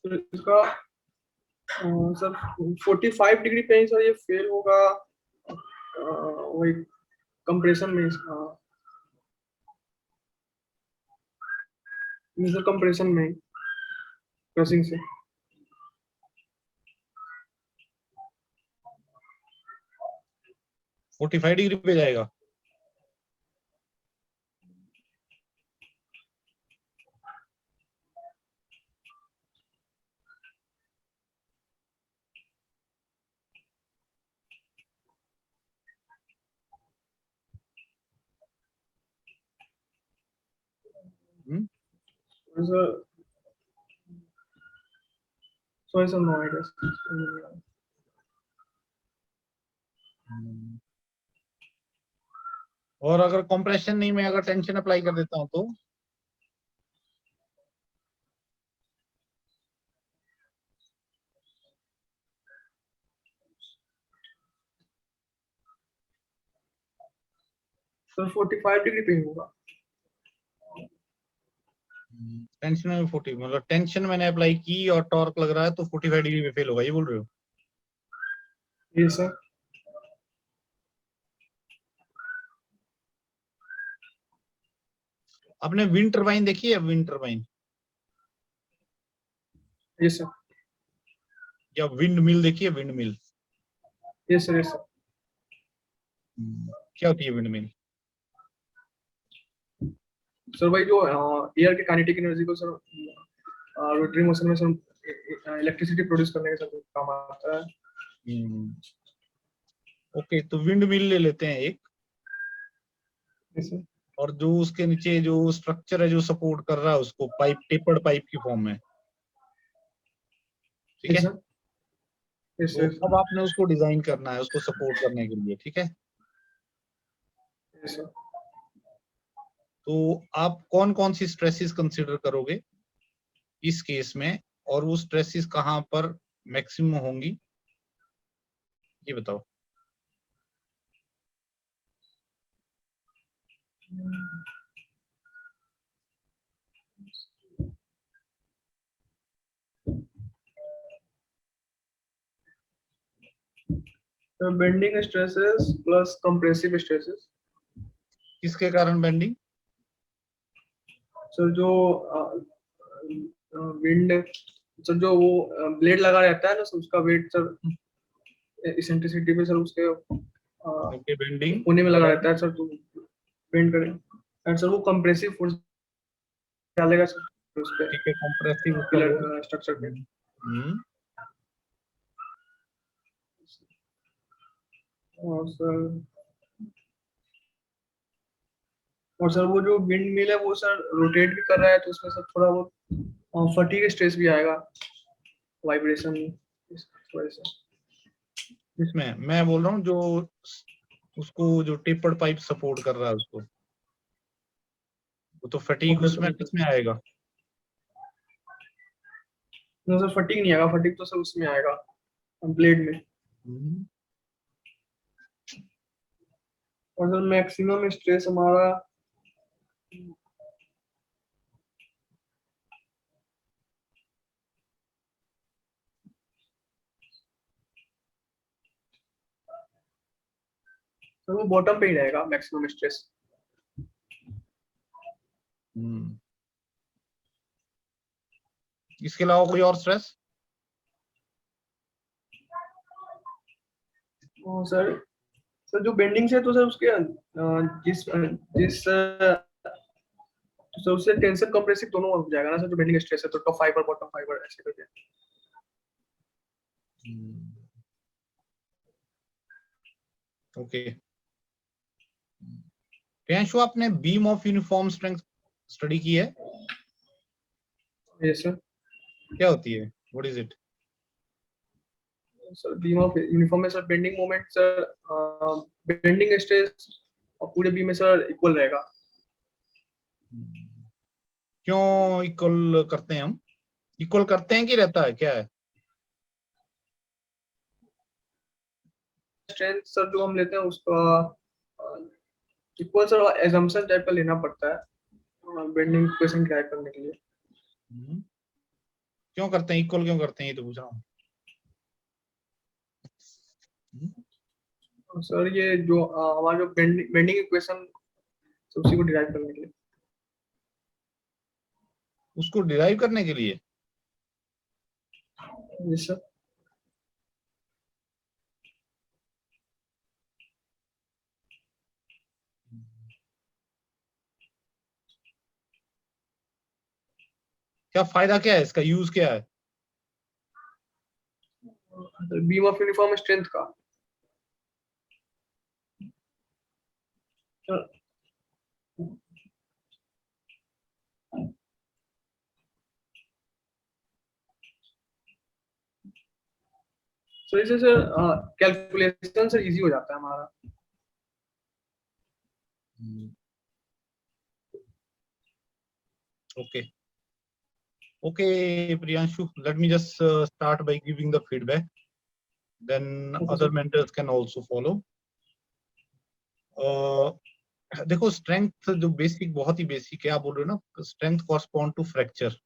तो इसका सर 45 डिग्री पे ही सर ये फेल होगा, वही कंप्रेशन में, सर कंप्रेशन में क्रशिंग से। 45 डिग्री पे जाएगा? Sir sir no idea. और अगर कंप्रेशन नहीं, मैं अगर टेंशन अप्लाई कर देता हूँ तो? सर 45 डिग्री पे ही होगा। टेंशन में 40, मतलब टेंशन मैंने अप्लाई की और टॉर्क लग रहा है तो 45 डिग्री पे फेल होगा, ये बोल रहे हो? ये सर आपने विंड टरबाइन देखी है? विंड टरबाइन ये सर या विंड मिल देखी है? विंड मिल, ये सर ये सर क्या होती है विंड मिल? सर भाई जो एयर की काइनेटिक एनर्जी को सर रोटरी मोशन में सर इलेक्ट्रिसिटी प्रोड्यूस करने का सर काम आता है। ओके, तो विंड मिल ले लेते हैं एक, यस सर, और जो उसके नीचे जो स्ट्रक्चर है जो सपोर्ट कर रहा है उसको, पाइप, टेपर्ड पाइप की फॉर्म में, ठीक है? यस तो सर, अब आपने उसको डिजाइन करना है उसको सपोर्ट करने के लिए, ठीक है? Yes sir. तो आप कौन कौन सी स्ट्रेसेस कंसीडर करोगे? इस केस में, और वो स्ट्रेसेस कहाँ पर मैक्सिमम होंगी, ये बताओ। Bending stresses plus compressive stresses. किसके कारण बेंडिंग? सर जो विंड, सर जो वो ब्लेड लगा रहता है ना सर, उसका वेट सर इसेंट्रिसिटी पे सर उसके ओके, बेंडिंग कोने में लगा रहता है सर, तो बेंड करे एंड सर वो कंप्रेसिव फोर्स डालेगा सर उस पे, ठीक है, कंप्रेसिव पिलर स्ट्रक्चर पे। और सर वो जो विंड मिल है वो सर रोटेट भी कर रहा है, तो उसमें सर थोड़ा बहुत फटीग स्ट्रेस भी आएगा, वाइब्रेशन इस वजह से। इसमें मैं बोल रहा हूँ जो उसको जो टेपर्ड पाइप सपोर्ट कर रहा है उसको, वो तो फटीग उसमें किसमें आएगा? नो सर फटीग नहीं आएगा, फटीग तो सर उसमें आएगा ब्लेड में। और सर मैक्सिमम स्ट्रेस हमारा सर वो बॉटम पे ही रहेगा मैक्सिमम स्ट्रेस। इसके अलावा कोई और स्ट्रेस? सर सर जो बेंडिंग से तो सर उसके जिस जिस तो उससे टेंशन कंप्रेसिव दोनों हो जाएगा ना सर, जो बेंडिंग स्ट्रेस है तो टॉप फाइबर बॉटम फाइबर ऐसे करके। ओके, प्रियांशु आपने beam of uniform strength study की है? Yes sir. क्या होती है, what is it? Sir beam of uniform में sir bending moment sir, bending stress और पूरे बीम में सर इक्वल रहेगा। क्यों इक्वल करते हैं हम? इक्वल करते हैं कि रहता है, क्या है? स्ट्रेंथ सर जो हम लेते हैं उसका इक्वल सर एजम्पशन टाइप का लेना पड़ता है बेंडिंग इक्वेशन ड्राइव करने के लिए। क्यों करते हैं, इक्वल क्यों करते हैं, ये तो पूछ रहा हूँ। सर ये जो हमारा जो बेंडिंग इक्वेशन उसी को डिराइव करने के लिए। उसको डिराइव करने के लिए? Yes sir. क्या फायदा, क्या है इसका, यूज क्या है? बीम ऑफ यूनिफॉर्म स्ट्रेंथ का सर इसे सर कैलकुलेशन सर इजी हो जाता है हमारा। Okay. Okay, Priyanshu, let me just start by giving the feedback. Then Okay, other sir. mentors can also follow. देखो स्ट्रेंथ जो बेसिक, बहुत ही बेसिक है, आप बोल रहे हो ना strength correspond to fracture.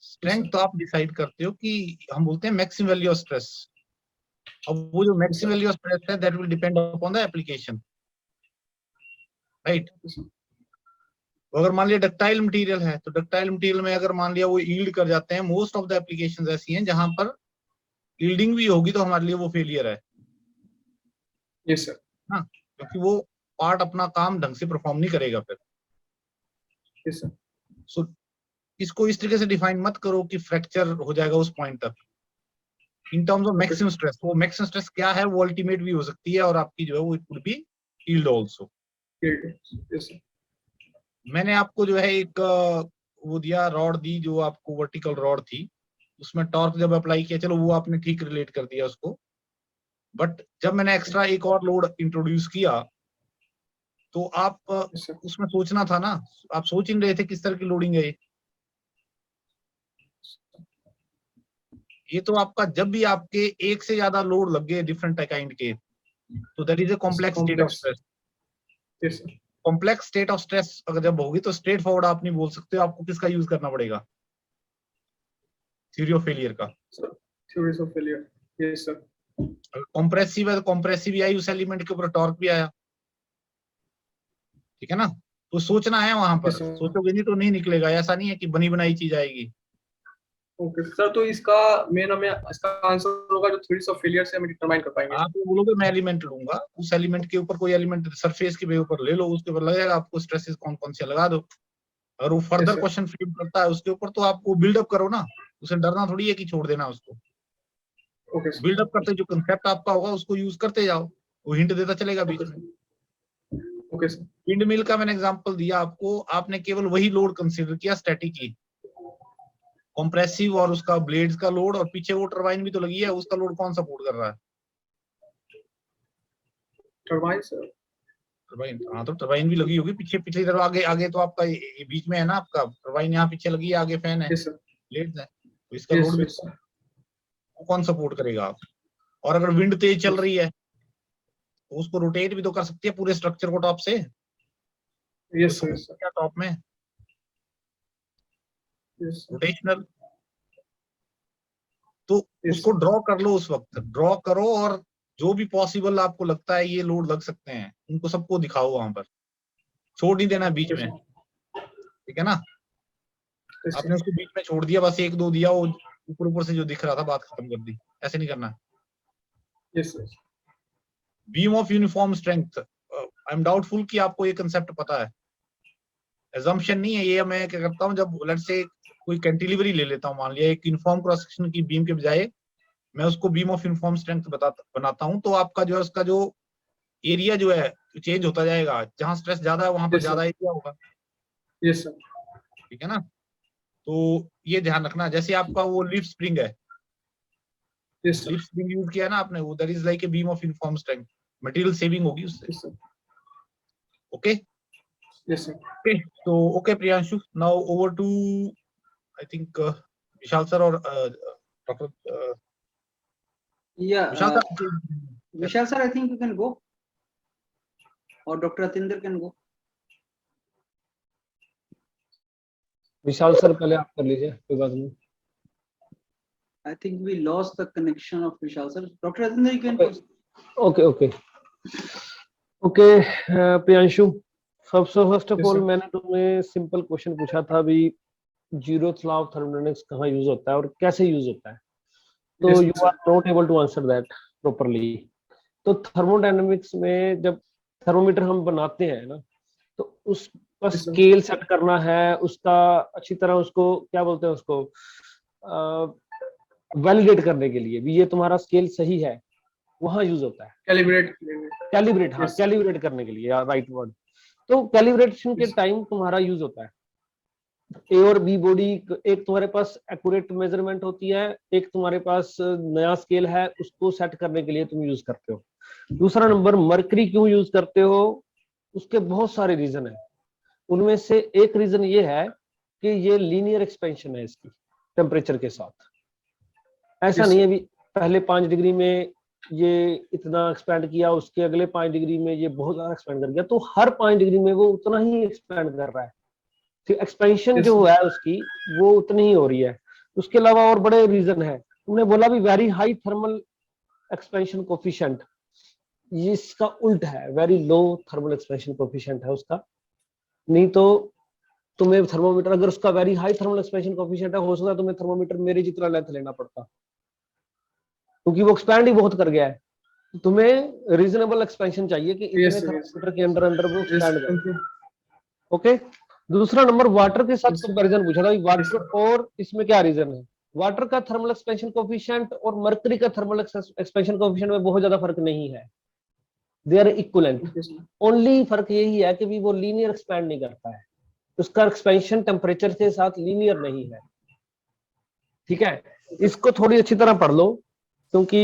Strength तो आप डिसाइड करते हो कि हम बोलते हैं मैक्सिमम वैल्यू ऑफ स्ट्रेस। अब वो जो मैक्सिमम वैल्यू ऑफ स्ट्रेस है that will depend upon the application, right? अगर मान लिया डक्टाइल मटेरियल है तो डक्टाइल मटेरियल में अगर मान लिया वो यील्ड कर जाते हैं, मोस्ट ऑफ द एप्लीकेशंस ऐसी हैं जहां पर यील्डिंग भी होगी तो हमारे लिए वो फेलियर है। Yes sir. हाँ, क्योंकि वो पार्ट अपना काम ढंग से परफॉर्म नहीं करेगा फिर। Yes sir. सो इसको इस तरीके से डिफाइन मत करो कि फ्रैक्चर हो जाएगा उस पॉइंट तक। In terms of maximum stress, वो मैक्सिमम स्ट्रेस क्या है, वो अल्टीमेट भी हो सकती है और आपकी जो है वो it would be yield also. Yes sir. मैंने आपको जो है एक वो दिया, रॉड दी जो आपको वर्टिकल रॉड थी, उसमें टॉर्क जब अप्लाई किया, चलो वो आपने ठीक रिलेट कर दिया उसको, बट जब मैंने एक्स्ट्रा एक और लोड इंट्रोड्यूस किया तो आप Yes, sir. उसमें सोचना था ना, आप सोच ही नहीं रहे थे किस तरह की लोडिंग है ये। ये तो आपका जब भी आपके एक से ज्यादा लोड लग गए डिफरेंट काइंड के, तो that is a complex state of stress. Yes, sir. Complex state of stress अगर जब होगी तो स्ट्रेट फॉरवर्ड आप नहीं बोल सकते हो, आपको किसका यूज करना पड़ेगा, थ्योरी ऑफ फेलियर का। So, theories of failure. Yes, sir. Compressive है तो कॉम्प्रेसिव भी आई, उस एलिमेंट के ऊपर टॉर्क भी आया, ठीक है ना। तो सोचना है वहां पर, Yes, sir. सोचोगे नहीं तो नहीं निकलेगा, ऐसा नहीं है कि बनी बनाई चीज आएगी। ओके सर, तो इसका मेन हमें इसका आंसर होगा जो थ्योरीज ऑफ फेलियर से हम डिटरमाइन कर पाएंगे। आप ये बोलोगे मैं एलिमेंट लूंगा, उस एलिमेंट के ऊपर कोई एलिमेंट सरफेस के ऊपर ले लो, उसके ऊपर लगेगा आपको स्ट्रेसेस कौन कौन से लगा दो, और वो फर्दर sir. क्वेश्चन फ्रेम करता है उसके ऊपर, तो आप वो बिल्डअप करो ना, उसे डरना थोड़ी है कि छोड़ देना उसको। Okay sir. बिल्डअप करते जो कंसेप्ट आपका होगा उसको यूज करते जाओ, वो हिंट देता चलेगा बीच में। Okay sir. विंड मिल का मैंने एग्जांपल दिया आपको, आपने केवल वही लोड कंसीडर किया स्टैटिक ही, कंप्रेसिव और उसका ब्लेड्स का लोड, और पीछे वो टरबाइन भी तो लगी है, उसका लोड कौन सपोर्ट कर रहा है, टरबाइन सर। टरबाइन। हाँ तो टरबाइन भी लगी होगी पीछे, पिछली तरफ आगे आगे तो आपका ये बीच में है ना, आपका टरबाइन यहाँ पीछे लगी है, आगे फैन है, यस सर। ब्लेड्स है, तो इसका लोड भी सर। वो कौन सपोर्ट करेगा आप। और अगर विंड तेज चल रही है तो उसको रोटेट भी तो कर सकती है पूरे स्ट्रक्चर को टॉप से, यस सर। क्या टॉप में रोटेशनल, तो उसको ड्रॉ कर लो, उस वक्त ड्रॉ करो, और जो भी पॉसिबल आपको लगता है ये लोड लग सकते हैं उनको सबको दिखाओ वहां पर, छोड़ नहीं देना बीच में, ठीक है ना। आपने उसको बीच में छोड़ दिया, बस एक दो दिया, वो ऊपर ऊपर से जो दिख रहा था बात खत्म कर दी, ऐसे नहीं करना। Yes sir. Beam of uniform strength, I am doubtful कि आपको ये कंसेप्ट पता है, एजम्पशन नहीं है ये। मैं क्या करता हूँ, जब लेट्स से कोई कैंटिलीवरी ले लेता हूँ, मान लिया एक यूनिफॉर्म क्रॉस सेक्शन की बीम के बजाय मैं उसको बीम ऑफ यूनिफॉर्म स्ट्रेंथ बनाता हूँ, तो आपका जो है उसका जो एरिया जो है चेंज होता जाएगा, जहां स्ट्रेस ज्यादा है वहां पर ज्यादा एरिया होगा। Yes sir. ठीक है ना, तो ये ध्यान रखना। जैसे आपका वो लिफ स्प्रिंग है, लिफ स्प्रिंग यूज किया है ना आपने, वो that is like a beam of uniform strength, material saving होगी उससे। Okay yes sir. ओके, तो okay Priyanshu, now over to I think Vishal sir और doctor Yeah, Vishal sir. Vishal sir, I think you can go, or Dr. Atinder can go. Vishal sir पहले आप कर लीजिए, कोई बात नहीं। I think we lost the connection of Vishal sir. Dr. Atinder, you can. Okay okay okay Priyanshu, first of all मैंने तुम्हें सिंपल क्वेश्चन पूछा था अभी, जीरोथ लॉ ऑफ थर्मोडायनेमिक्स कहाँ यूज होता है और कैसे यूज होता है, तो you are not able to answer that properly. तो थर्मोडायनेमिक्स में जब थर्मोमीटर हम बनाते हैं ना, तो उसका स्केल सेट करना है, उसका अच्छी तरह उसको क्या बोलते हैं, उसको वैलिडेट करने के लिए भी ये तुम्हारा स्केल सही है, वहां यूज होता है। कैलिब्रेट, हाँ कैलिब्रेट करने के लिए, राइट वर्ड। तो कैलिब्रेशन के टाइम तुम्हारा यूज होता है ए और बी बॉडी, एक तुम्हारे पास एक्यूरेट मेजरमेंट होती है, एक तुम्हारे पास नया स्केल है, उसको सेट करने के लिए तुम यूज करते हो। दूसरा नंबर, मरकरी क्यों यूज करते हो, उसके बहुत सारे रीजन है। उनमें से एक रीजन ये है कि ये लीनियर एक्सपेंशन है इसकी टेम्परेचर के साथ। ऐसा नहीं है भी पहले 5 डिग्री में ये इतना एक्सपेंड किया, उसके अगले 5 डिग्री में ये बहुत ज्यादा एक्सपेंड कर गया, तो हर 5 डिग्री में वो उतना ही एक्सपेंड कर रहा है, एक्सपेंशन जो है उसकी वो उतनी ही हो रही है। उसके अलावा और बड़े रीजन है। तुमने बोला भी very high thermal expansion coefficient, ये इसका उल्ट है, very low thermal expansion coefficient है उसका। नहीं तो तुम्हें थर्मोमीटर, अगर उसका very high thermal expansion coefficient है, हो सकता है तुम्हें थर्मोमीटर मेरे जितना लेंथ लेना पड़ता, क्योंकि वो एक्सपैंड ही बहुत कर गया है। तुम्हें रीजनेबल एक्सपेंशन चाहिए कि इतने थर्मोमीटर के अंदर वो एक्सपैंड करे। ओके, दूसरा नंबर, वाटर के साथ कंपैरिजन पूछा था। वाटर और इसमें क्या रीजन है, वाटर का थर्मल एक्सपेंशन कोफिशिएंट और मरकरी का थर्मल एक्सपेंशन कोफिशिएंट में बहुत ज्यादा फर्क नहीं है, दे आर इक्विवेलेंट। ओनली फर्क यही है कि वो लीनियर एक्सपैंड नहीं करता है, उसका एक्सपेंशन टेम्परेचर के साथ लीनियर नहीं है। ठीक है, इसको थोड़ी अच्छी तरह पढ़ लो, क्योंकि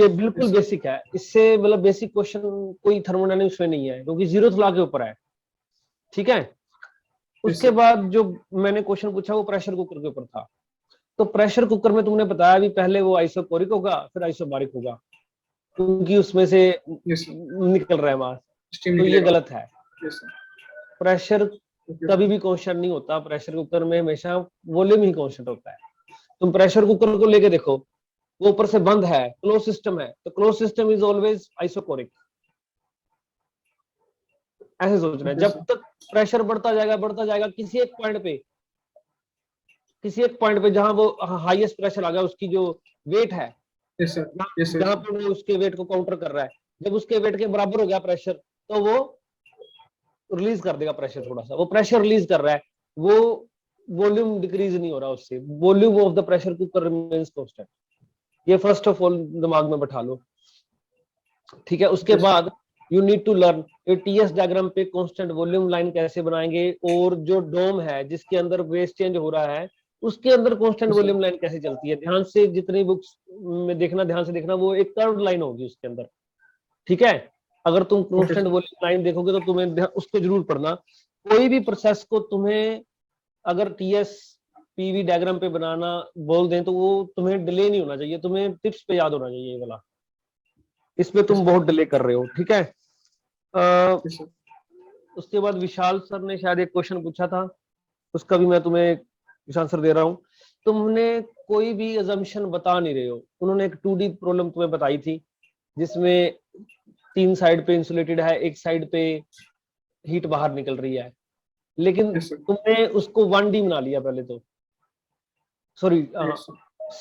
ये बिल्कुल बेसिक है। इससे मतलब बेसिक क्वेश्चन कोई थर्मोडायनेमिक्स में नहीं है, क्योंकि जीरोथ लॉ के ऊपर है। ठीक है, उसके बाद जो मैंने क्वेश्चन पूछा वो प्रेशर कुकर के ऊपर था। तो प्रेशर कुकर में तुमने बताया भी पहले वो आइसोकोरिक होगा फिर आइसोबारिक होगा, क्योंकि उसमें से Yes, sir. निकल रहा है मास, Steam तो ये निकलेगा. गलत है। Yes, sir. प्रेशर Okay, कभी भी कांस्टेंट नहीं होता, प्रेशर कुकर में हमेशा वॉल्यूम ही कांस्टेंट होता है। तुम प्रेशर कुकर को लेके देखो, वो ऊपर से बंद है, क्लोज सिस्टम है, तो close system is always isochoric. ऐसे सोचना है, जब तक प्रेशर बढ़ता जाएगा किसी एक पॉइंट पे जहां वो हाईएस्ट प्रेशर आ गया, उसकी जो वेट है, Yes, sir. Yes, sir. जहां पे वो उसके वेट को काउंटर कर रहा है, जब उसके वेट के बराबर हो गया प्रेशर, तो वो रिलीज कर देगा प्रेशर, थोड़ा सा वो प्रेशर रिलीज कर रहा है, वो वॉल्यूम डिक्रीज नहीं हो रहा उससे, volume of the pressure cooker remains constant. ये फर्स्ट ऑफ ऑल दिमाग में बैठा लो, ठीक है। उसके बाद you need to learn TS diagram पे कांस्टेंट वॉल्यूम लाइन कैसे बनाएंगे, और जो डोम है जिसके अंदर वेस्ट चेंज हो रहा है उसके अंदर कांस्टेंट वॉल्यूम लाइन कैसे चलती है। ध्यान से जितनी बुक्स में देखना, ध्यान से देखना, वो एक कर्व्ड लाइन होगी उसके अंदर, ठीक है। अगर तुम कांस्टेंट वॉल्यूम लाइन देखोगे तो तुम्हें उसको जरूर पढ़ना। कोई भी प्रोसेस को तुम्हें अगर टीएस पीवी डायग्राम पे बनाना बोल दें तो वो तुम्हें डिले नहीं होना चाहिए, तुम्हें टिप्स पे याद होना चाहिए ये वाला, इसमें तुम बहुत डिले कर रहे हो, ठीक है। उसके बाद विशाल सर ने शायद एक क्वेश्चन पूछा था, उसका भी मैं तुम्हें आंसर दे रहा हूँ। तुमने कोई भी अजम्पशन बता नहीं रहे हो, उन्होंने एक 2D प्रॉब्लम तुम्हें बताई थी जिसमें 3 साइड पे इंसुलेटेड है, एक साइड पे हीट बाहर निकल रही है, लेकिन तुमने उसको 1D बना लिया पहले तो, सॉरी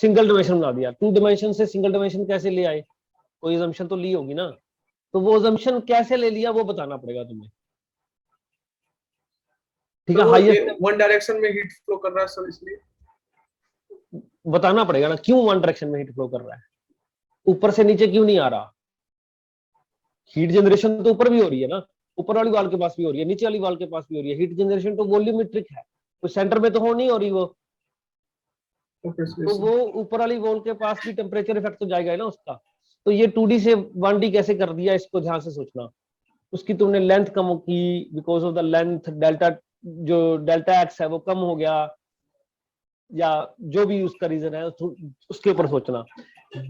सिंगल डिमेंशन बना दिया। 2 डिमेंशन से सिंगल डिमेंशन कैसे ले आए, कोई अजम्पशन तो ली होगी ना, तो वो अजम्पशन कैसे ले लिया वो बताना पड़ेगा तुम्हें, ठीक है। हाईएस्ट वन डायरेक्शन में हीट फ्लो कर रहा है सर, इसलिए बताना पड़ेगा ना क्यों वन डायरेक्शन में हीट फ्लो कर रहा है, ऊपर से नीचे क्यों नहीं आ रहा। हीट जनरेशन तो ऊपर भी हो रही है ना, ऊपर वाली वाल के पास भी हो रही है, नीचे वाली वाल के पास भी हो रही है। हीट जनरेशन तो वॉल्यूमेट्रिक है, तो सेंटर में तो हो नहीं हो रही वो, तो वो ऊपर वाली वॉल के पास भी टेम्परेचर इफेक्ट तो जाएगा ना उसका। तो ये 2D से 1D कैसे कर दिया, इसको ध्यान से सोचना। उसकी तुमने लेंथ कम की, because of the length delta, जो डेल्टा एक्स है वो कम हो गया, या जो भी उसका रीजन है उसके ऊपर सोचना।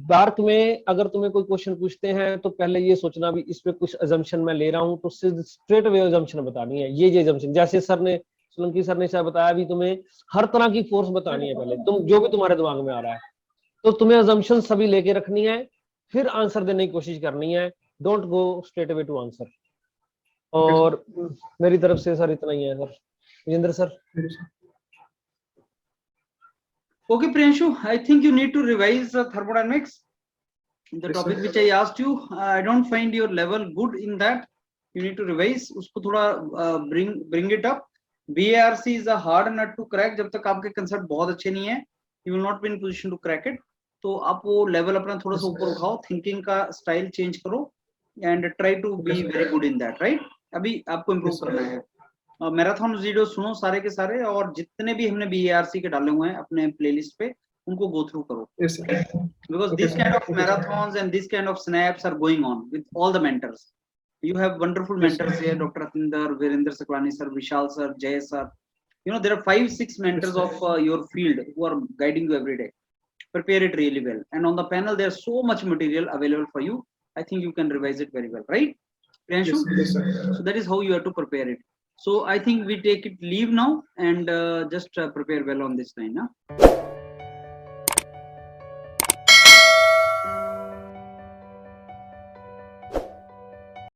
बार्क में अगर तुम्हें कोई क्वेश्चन पूछते हैं तो पहले ये सोचना भी इसमें कुछ अजम्पशन मैं ले रहा हूँ, तो स्ट्रेट अवे अजम्पशन बतानी है, ये अजम्पशन। जैसे सर ने, सोलंकी सर ने शायद बताया भी, तुम्हें हर तरह की फोर्स बतानी है पहले, तुम जो भी तुम्हारे दिमाग में आ रहा है, तो तुम्हें अजम्पशन सभी लेके रखनी है, फिर आंसर देने की कोशिश करनी है। Don't go straight away to answer. और मेरी तरफ से सर इतना ही है sir. Vijendra sir. Okay, Priyanshu, I think you need to revise thermodynamics. The Yes, topic sir. which I asked you, I don't find your level good in that. You need to revise. उसको थोड़ा bring it up. BARC is a hard nut to crack. जब तक आपके concept बहुत अच्छे नहीं है, you will not be in position to crack it. तो आप वो level अपना थोड़ा सा ऊपर उठाओ, thinking का style change करो, and try to be very good in that, right? अभी आपको improve करना है। मैराथन वीडियो सुनो सारे के सारे, और जितने भी हमने BARC के डाले हुए हैं अपने प्लेलिस्ट पे उनको गो थ्रू करो, because this kind of marathons and this kind of snaps are going on with all the mentors. You have wonderful mentors here, Dr. Atinder, Virender Saklani sir, Vishal sir, Jay sir. You know, there are 5-6 mentors of your field who are guiding you every day. Prepare it really well, and on the panel there's so much material available for you. I think you can revise it very well, right, Priyanshu? Yes, sir. So that is how you have to prepare it. So I think we take it leave now, and just prepare well on this line.